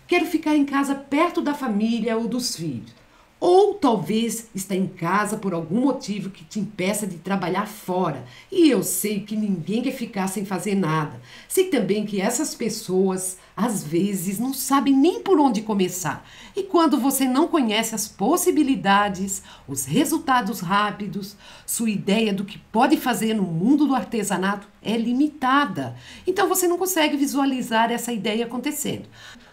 S1: quero ficar em casa perto da família ou dos filhos. Ou talvez está em casa por algum motivo que te impeça de trabalhar fora. E eu sei que ninguém quer ficar sem fazer nada. Sei também que essas pessoas, às vezes, não sabem nem por onde começar. E quando você não conhece as possibilidades, os resultados rápidos, sua ideia do que pode fazer no mundo do artesanato é limitada. Então você não consegue visualizar essa ideia acontecendo.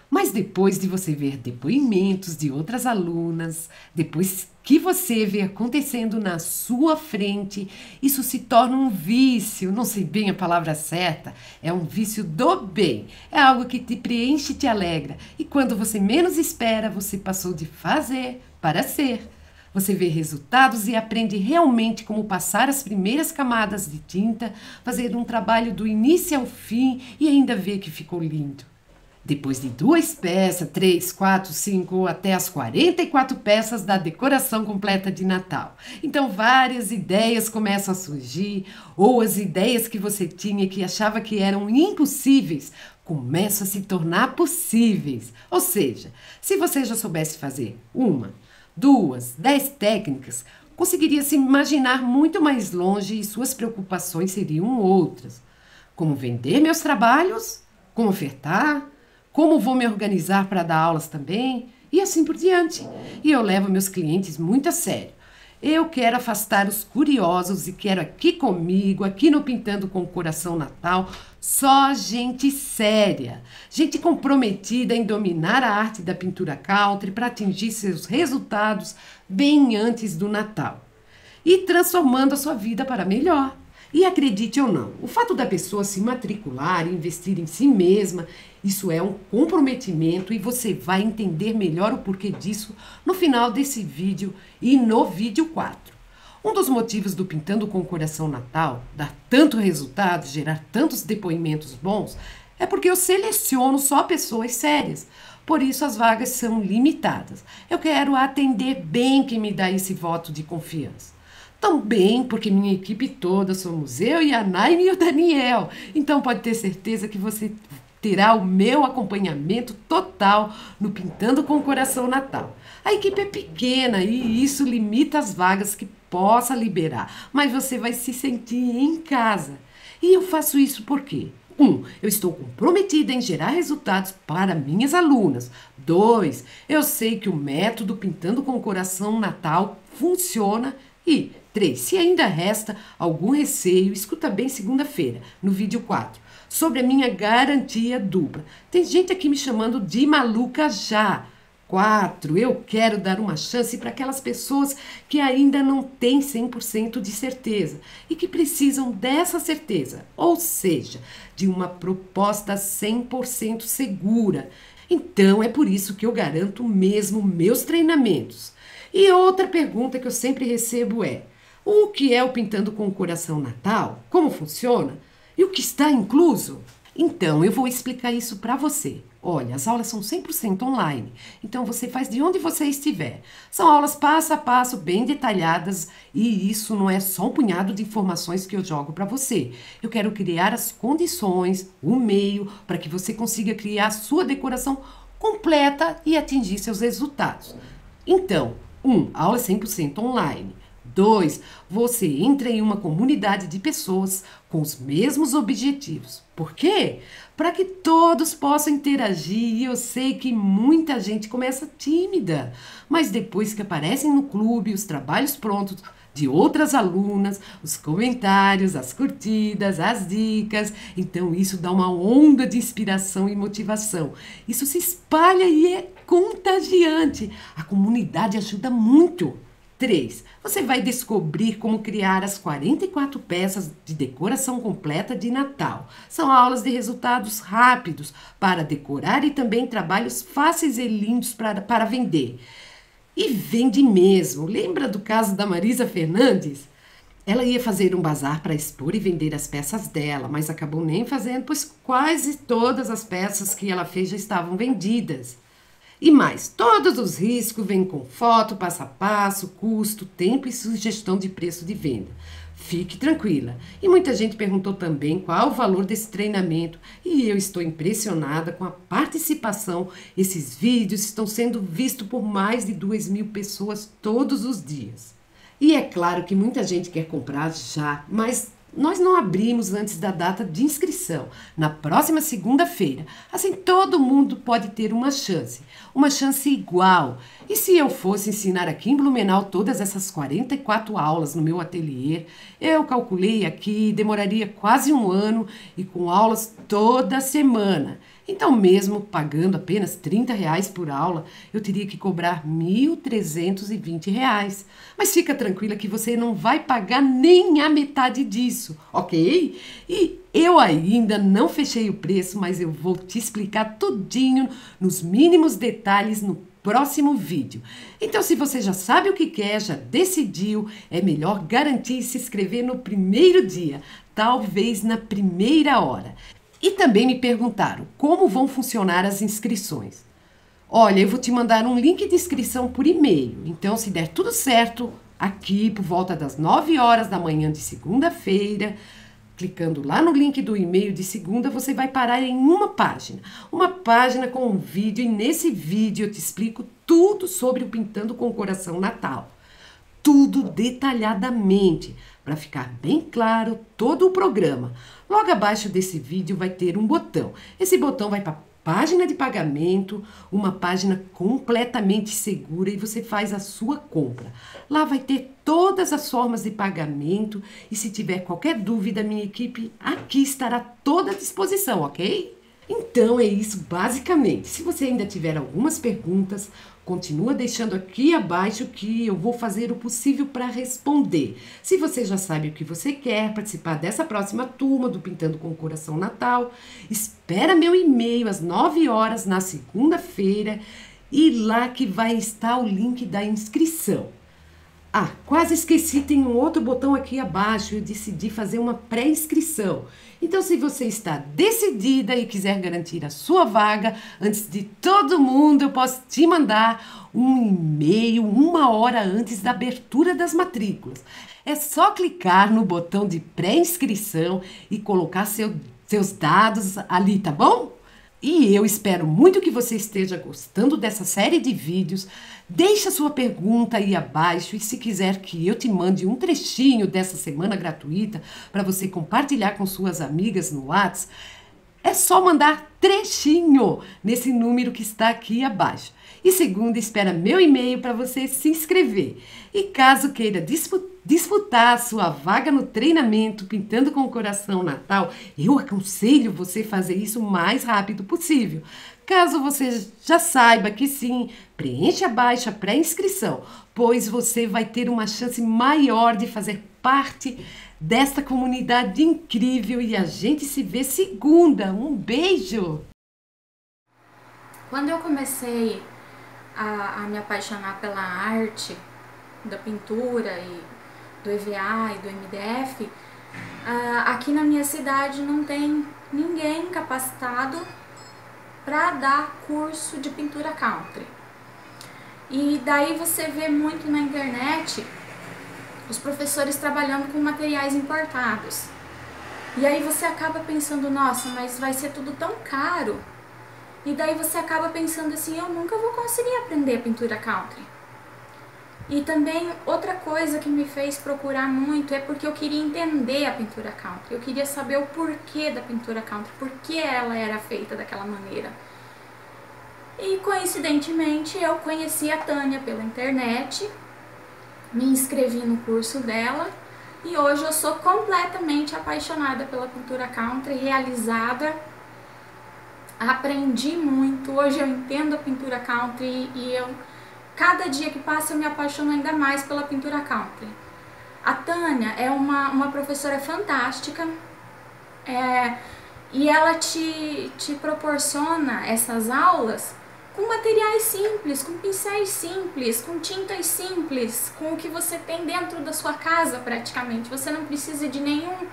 S1: Mas depois de você ver depoimentos de outras alunas, depois que você vê acontecendo na sua frente, isso se torna um vício, não sei bem a palavra certa, é um vício do bem, é algo que te preenche e te alegra, e quando você menos espera, você passou de fazer para ser. Você vê resultados e aprende realmente como passar as primeiras camadas de tinta, fazer um trabalho do início ao fim e ainda ver que ficou lindo. Depois de 2 peças, 3, 4, 5 ou até as 44 peças da decoração completa de Natal. Então várias ideias começam a surgir, ou as ideias que você tinha que achava que eram impossíveis começam a se tornar possíveis. Ou seja, se você já soubesse fazer 1, 2, 10 técnicas, conseguiria se imaginar muito mais longe e suas preocupações seriam outras. Como vender meus trabalhos? Como ofertar? Como vou me organizar para dar aulas também? E assim por diante. E eu levo meus clientes muito a sério. Eu quero afastar os curiosos e quero aqui comigo, aqui no Pintando com o Coração Natal, só gente séria, gente comprometida em dominar a arte da pintura country para atingir seus resultados bem antes do Natal e transformando a sua vida para melhor. E acredite ou não, o fato da pessoa se matricular e investir em si mesma, isso é um comprometimento e você vai entender melhor o porquê disso no final desse vídeo e no vídeo 4. Um dos motivos do Pintando com o Coração Natal dar tanto resultado, gerar tantos depoimentos bons, é porque eu seleciono só pessoas sérias. Por isso as vagas são limitadas. Eu quero atender bem quem me dá esse voto de confiança. Também porque minha equipe toda somos eu e a Naime e o Daniel. Então pode ter certeza que você terá o meu acompanhamento total no Pintando com o Coração Natal. A equipe é pequena e isso limita as vagas que possa liberar, mas você vai se sentir em casa. E eu faço isso por quê? 1. Eu estou comprometida em gerar resultados para minhas alunas. 2. Eu sei que o método Pintando com o Coração Natal funciona. E 3. Se ainda resta algum receio, escuta bem segunda-feira, no vídeo 4, sobre a minha garantia dupla. Tem gente aqui me chamando de maluca já. 4. Eu quero dar uma chance para aquelas pessoas que ainda não têm 100% de certeza e que precisam dessa certeza, ou seja, de uma proposta 100% segura. Então é por isso que eu garanto mesmo meus treinamentos. E outra pergunta que eu sempre recebo é: o que é o Pintando com o Coração Natal? Como funciona? E o que está incluso? Então, eu vou explicar isso para você. Olha, as aulas são 100% online, então você faz de onde você estiver. São aulas passo a passo, bem detalhadas, e isso não é só um punhado de informações que eu jogo para você. Eu quero criar as condições, o meio, para que você consiga criar a sua decoração completa e atingir seus resultados. Então, 1. A aula é 100% online. 2. Você entra em uma comunidade de pessoas com os mesmos objetivos. Por quê? Para que todos possam interagir. E eu sei que muita gente começa tímida, mas depois que aparecem no clube os trabalhos prontos de outras alunas, os comentários, as curtidas, as dicas, então isso dá uma onda de inspiração e motivação. Isso se espalha e é contagiante. A comunidade ajuda muito. 3. Você vai descobrir como criar as 44 peças de decoração completa de Natal. São aulas de resultados rápidos para decorar e também trabalhos fáceis e lindos para vender. E vende mesmo. Lembra do caso da Marisa Fernandes? Ela ia fazer um bazar para expor e vender as peças dela, mas acabou nem fazendo, pois quase todas as peças que ela fez já estavam vendidas. E mais, todos os riscos vêm com foto, passo a passo, custo, tempo e sugestão de preço de venda. Fique tranquila. E muita gente perguntou também qual o valor desse treinamento e eu estou impressionada com a participação. Esses vídeos estão sendo vistos por mais de 2.000 pessoas todos os dias. E é claro que muita gente quer comprar já, mas nós não abrimos antes da data de inscrição, na próxima segunda-feira. Assim, todo mundo pode ter uma chance igual. E se eu fosse ensinar aqui em Blumenau todas essas 44 aulas no meu ateliê, eu calculei aqui, demoraria quase 1 ano e com aulas toda semana. Então, mesmo pagando apenas R$30 por aula, eu teria que cobrar R$1.320. Mas fica tranquila que você não vai pagar nem a metade disso, ok? E eu ainda não fechei o preço, mas eu vou te explicar tudinho, nos mínimos detalhes, no próximo vídeo. Então, se você já sabe o que quer, já decidiu, é melhor garantir se inscrever no primeiro dia, talvez na primeira hora. E também me perguntaram como vão funcionar as inscrições. Olha, eu vou te mandar um link de inscrição por e-mail. Então, se der tudo certo, aqui por volta das 9 horas da manhã de segunda-feira, clicando lá no link do e-mail de segunda, você vai parar em uma página com um vídeo, e nesse vídeo eu te explico tudo sobre o Pintando com o Coração Natal. Tudo detalhadamente, para ficar bem claro todo o programa. Logo abaixo desse vídeo vai ter um botão. Esse botão vai para a página de pagamento, uma página completamente segura, e você faz a sua compra. Lá vai ter todas as formas de pagamento, e se tiver qualquer dúvida, minha equipe aqui estará toda à disposição, ok? Então é isso basicamente. Se você ainda tiver algumas perguntas, continua deixando aqui abaixo que eu vou fazer o possível para responder. Se você já sabe o que você quer participar dessa próxima turma do Pintando com o Coração Natal, espera meu e-mail às 9 horas na segunda-feira, e lá que vai estar o link da inscrição. Ah, quase esqueci, tem um outro botão aqui abaixo. Eu decidi fazer uma pré-inscrição. Então, se você está decidida e quiser garantir a sua vaga antes de todo mundo, eu posso te mandar um e-mail 1 hora antes da abertura das matrículas. É só clicar no botão de pré-inscrição e colocar seus dados ali, tá bom? E eu espero muito que você esteja gostando dessa série de vídeos. Deixa sua pergunta aí abaixo, e se quiser que eu te mande um trechinho dessa semana gratuita para você compartilhar com suas amigas no WhatsApp, é só mandar trechinho nesse número que está aqui abaixo. E segunda, espera meu e-mail para você se inscrever. E caso queira disputar a sua vaga no treinamento Pintando com o Coração Natal, eu aconselho você fazer isso o mais rápido possível. Caso você já saiba que sim, preencha abaixo a pré-inscrição, pois você vai ter uma chance maior de fazer parte desta comunidade incrível, e a gente se vê segunda. Um beijo!
S3: Quando eu comecei a me apaixonar pela arte, da pintura e do EVA e do MDF, aqui na minha cidade não tem ninguém capacitado para dar curso de pintura country. E daí você vê muito na internet os professores trabalhando com materiais importados. E aí você acaba pensando, nossa, mas vai ser tudo tão caro. E daí você acaba pensando assim, eu nunca vou conseguir aprender pintura country. E também outra coisa que me fez procurar muito é porque eu queria entender a pintura country. Eu queria saber o porquê da pintura country, por que ela era feita daquela maneira. E coincidentemente eu conheci a Tânia pela internet, me inscrevi no curso dela, e hoje eu sou completamente apaixonada pela pintura country, realizada. Aprendi muito, hoje eu entendo a pintura country, e cada dia que passa eu me apaixono ainda mais pela pintura country. A Tânia é uma professora fantástica, e ela te proporciona essas aulas com materiais simples, com pincéis simples, com tintas simples, com o que você tem dentro da sua casa praticamente. Você não precisa de nenhum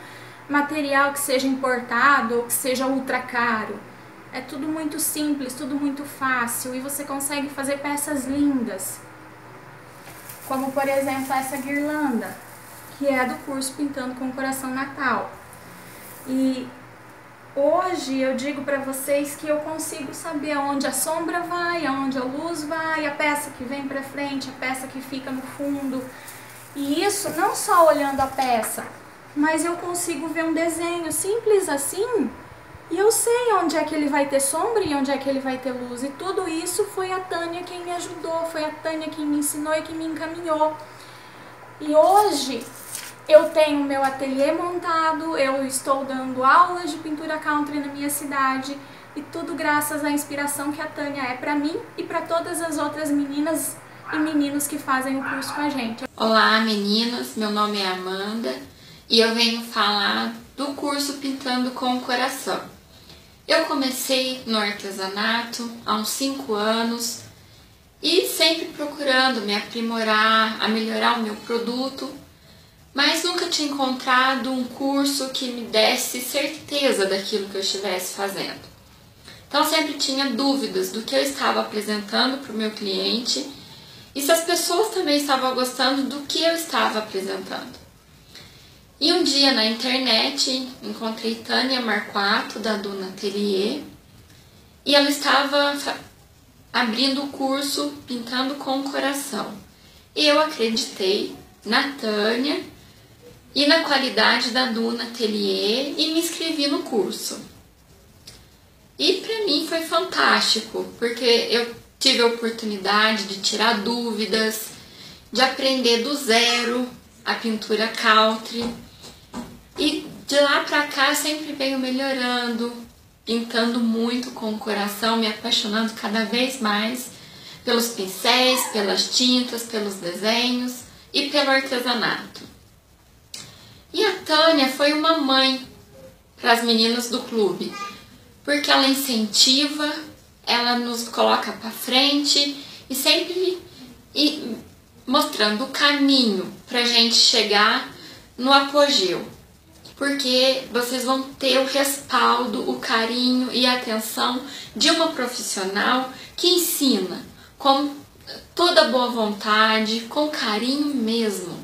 S3: material que seja importado ou que seja ultra caro. É tudo muito simples, tudo muito fácil, e você consegue fazer peças lindas. Como, por exemplo, essa guirlanda, que é do curso Pintando com o Coração Natal. E hoje eu digo para vocês que eu consigo saber aonde a sombra vai, aonde a luz vai, a peça que vem para frente, a peça que fica no fundo. E isso não só olhando a peça, mas eu consigo ver um desenho simples assim, e eu sei onde é que ele vai ter sombra e onde é que ele vai ter luz. E tudo isso foi a Tânia quem me ajudou, foi a Tânia quem me ensinou e quem me encaminhou. E hoje eu tenho meu ateliê montado, eu estou dando aulas de pintura country na minha cidade, e tudo graças à inspiração que a Tânia é para mim e para todas as outras meninas e meninos que fazem o curso com a gente.
S4: Olá meninas, meu nome é Amanda e eu venho falar do curso Pintando com o Coração. Eu comecei no artesanato há uns 5 anos e sempre procurando me aprimorar, a melhorar o meu produto, mas nunca tinha encontrado um curso que me desse certeza daquilo que eu estivesse fazendo. Então sempre tinha dúvidas do que eu estava apresentando para o meu cliente e se as pessoas também estavam gostando do que eu estava apresentando. E um dia na internet encontrei Tânia Marquato, da Duna Atelier, e ela estava abrindo o curso Pintando com o Coração. E eu acreditei na Tânia e na qualidade da Duna Atelier e me inscrevi no curso. E para mim foi fantástico, porque eu tive a oportunidade de tirar dúvidas, de aprender do zero a pintura country. E de lá pra cá sempre venho melhorando, pintando muito com o coração, me apaixonando cada vez mais pelos pincéis, pelas tintas, pelos desenhos e pelo artesanato. E a Tânia foi uma mãe para as meninas do clube, porque ela incentiva, ela nos coloca para frente e sempre mostrando o caminho para a gente chegar no apogeu. Porque vocês vão ter o respaldo, o carinho e a atenção de uma profissional que ensina com toda boa vontade, com carinho mesmo.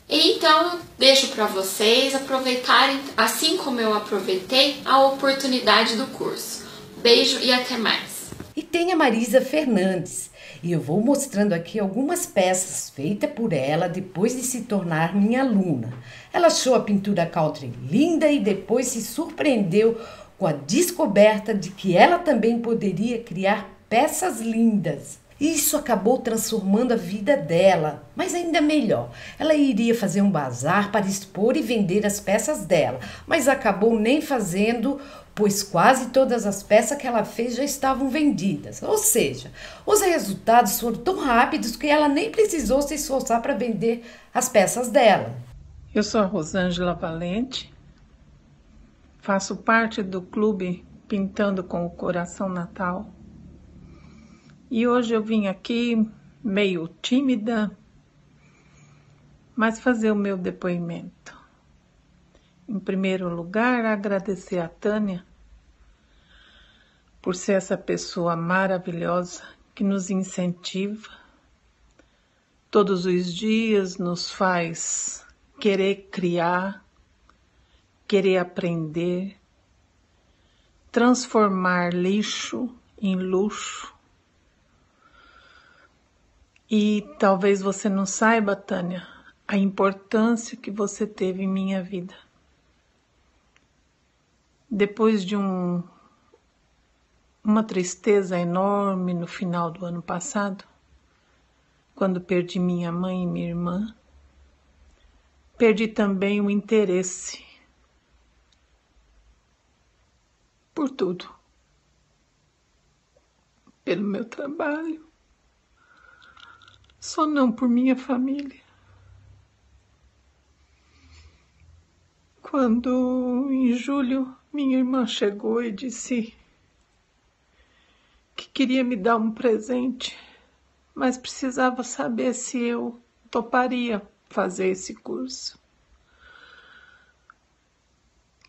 S4: E então eu deixo para vocês aproveitarem, assim como eu aproveitei, a oportunidade do curso. Beijo e até mais!
S1: E tem a Marisa Fernandes, e eu vou mostrando aqui algumas peças feitas por ela depois de se tornar minha aluna. Ela achou a pintura country linda e depois se surpreendeu com a descoberta de que ela também poderia criar peças lindas. Isso acabou transformando a vida dela, mas ainda melhor, ela iria fazer um bazar para expor e vender as peças dela, mas acabou nem fazendo, pois quase todas as peças que ela fez já estavam vendidas. Ou seja, os resultados foram tão rápidos que ela nem precisou se esforçar para vender as peças dela.
S5: Eu sou a Rosângela Valente, faço parte do clube Pintando com o Coração Natal. E hoje eu vim aqui meio tímida, mas fazer o meu depoimento. Em primeiro lugar, agradecer a Tânia por ser essa pessoa maravilhosa que nos incentiva, todos os dias nos faz querer criar, querer aprender, transformar lixo em luxo. E talvez você não saiba, Tânia, a importância que você teve em minha vida. Depois de uma tristeza enorme no final do ano passado, quando perdi minha mãe e minha irmã, perdi também o interesse por tudo, pelo meu trabalho, só não por minha família. Quando, em julho, minha irmã chegou e disse que queria me dar um presente, mas precisava saber se eu toparia fazer esse curso.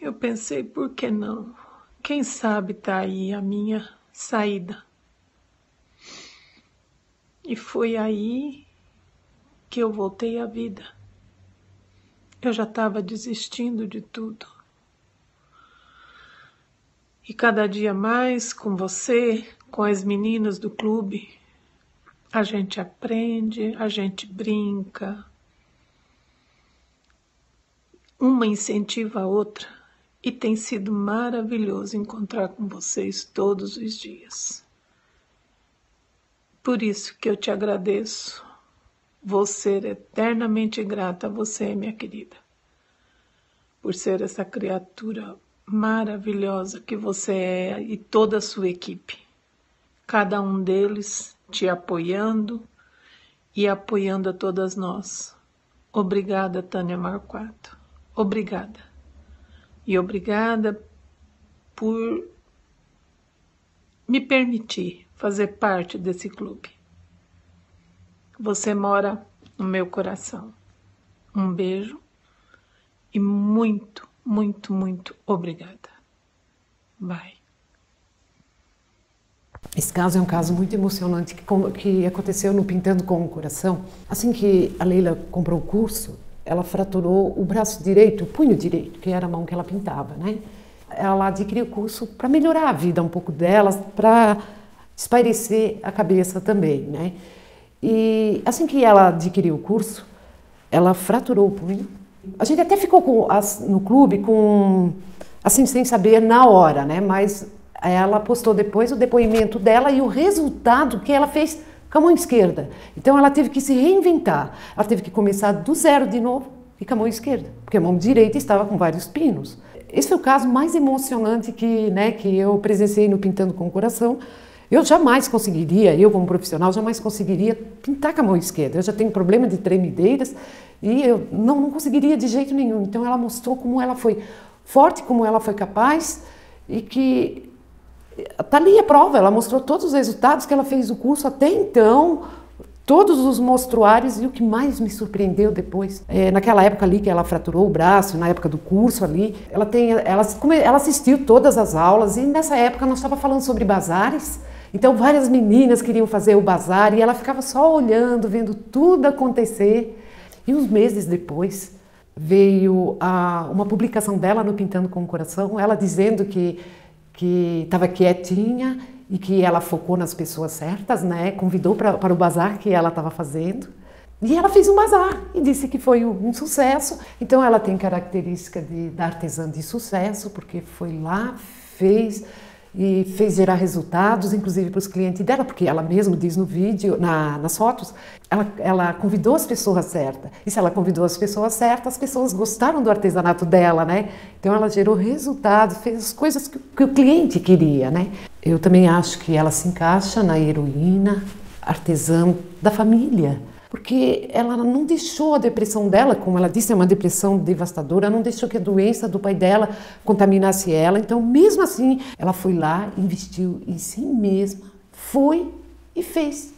S5: Eu pensei, por que não? Quem sabe tá aí a minha saída. E foi aí que eu voltei à vida. Eu já estava desistindo de tudo. E cada dia mais com você, com as meninas do clube, a gente aprende, a gente brinca. Uma incentiva a outra e tem sido maravilhoso encontrar com vocês todos os dias. Por isso que eu te agradeço. Vou ser eternamente grata a você, minha querida, por ser essa criatura maravilhosa que você é e toda a sua equipe. Cada um deles te apoiando e apoiando a todas nós. Obrigada, Tânia Marquato. Obrigada. E obrigada por me permitir fazer parte desse clube. Você mora no meu coração. Um beijo e muito, muito, muito obrigada. Bye.
S1: Esse caso é um caso muito emocionante que aconteceu no Pintando com o Coração. Assim que a Leila comprou o curso, ela fraturou o braço direito, o punho direito, que era a mão que ela pintava, né? Ela adquiriu o curso para melhorar a vida um pouco dela, para espairecer a cabeça também, né? E assim que ela adquiriu o curso, ela fraturou o punho. A gente até ficou no clube assim, sem saber na hora, né? Mas ela postou depois o depoimento dela e o resultado que ela fez com a mão esquerda. Então ela teve que se reinventar. Ela teve que começar do zero de novo e com a mão esquerda, porque a mão direita estava com vários pinos. Esse foi o caso mais emocionante que eu presenciei no Pintando com o Coração. Eu jamais conseguiria, eu como profissional, jamais conseguiria pintar com a mão esquerda. Eu já tenho problema de tremideiras e eu não conseguiria de jeito nenhum. Então ela mostrou como ela foi forte, como ela foi capaz e que está ali a prova. Ela mostrou todos os resultados que ela fez do curso até então, todos os mostruários, e o que mais me surpreendeu depois, naquela época ali que ela fraturou o braço, na época do curso ali, ela assistiu todas as aulas e nessa época nós estávamos falando sobre bazares. Então várias meninas queriam fazer o bazar e ela ficava só olhando, vendo tudo acontecer. E uns meses depois veio uma publicação dela no Pintando com o Coração, ela dizendo que estava quietinha e que ela focou nas pessoas certas, né? Convidou para o bazar que ela estava fazendo. E ela fez um bazar e disse que foi um sucesso. Então ela tem característica da artesã de sucesso, porque foi lá, fez gerar resultados, inclusive para os clientes dela, porque ela mesma diz no vídeo, nas fotos, ela convidou as pessoas certas. E se ela convidou as pessoas certas, as pessoas gostaram do artesanato dela, né? Então ela gerou resultados, fez as coisas que o cliente queria, né? Eu também acho que ela se encaixa na heroína artesã da família, porque ela não deixou a depressão dela, como ela disse, é uma depressão devastadora, não deixou que a doença do pai dela contaminasse ela. Então, mesmo assim, ela foi lá, investiu em si mesma, foi e fez.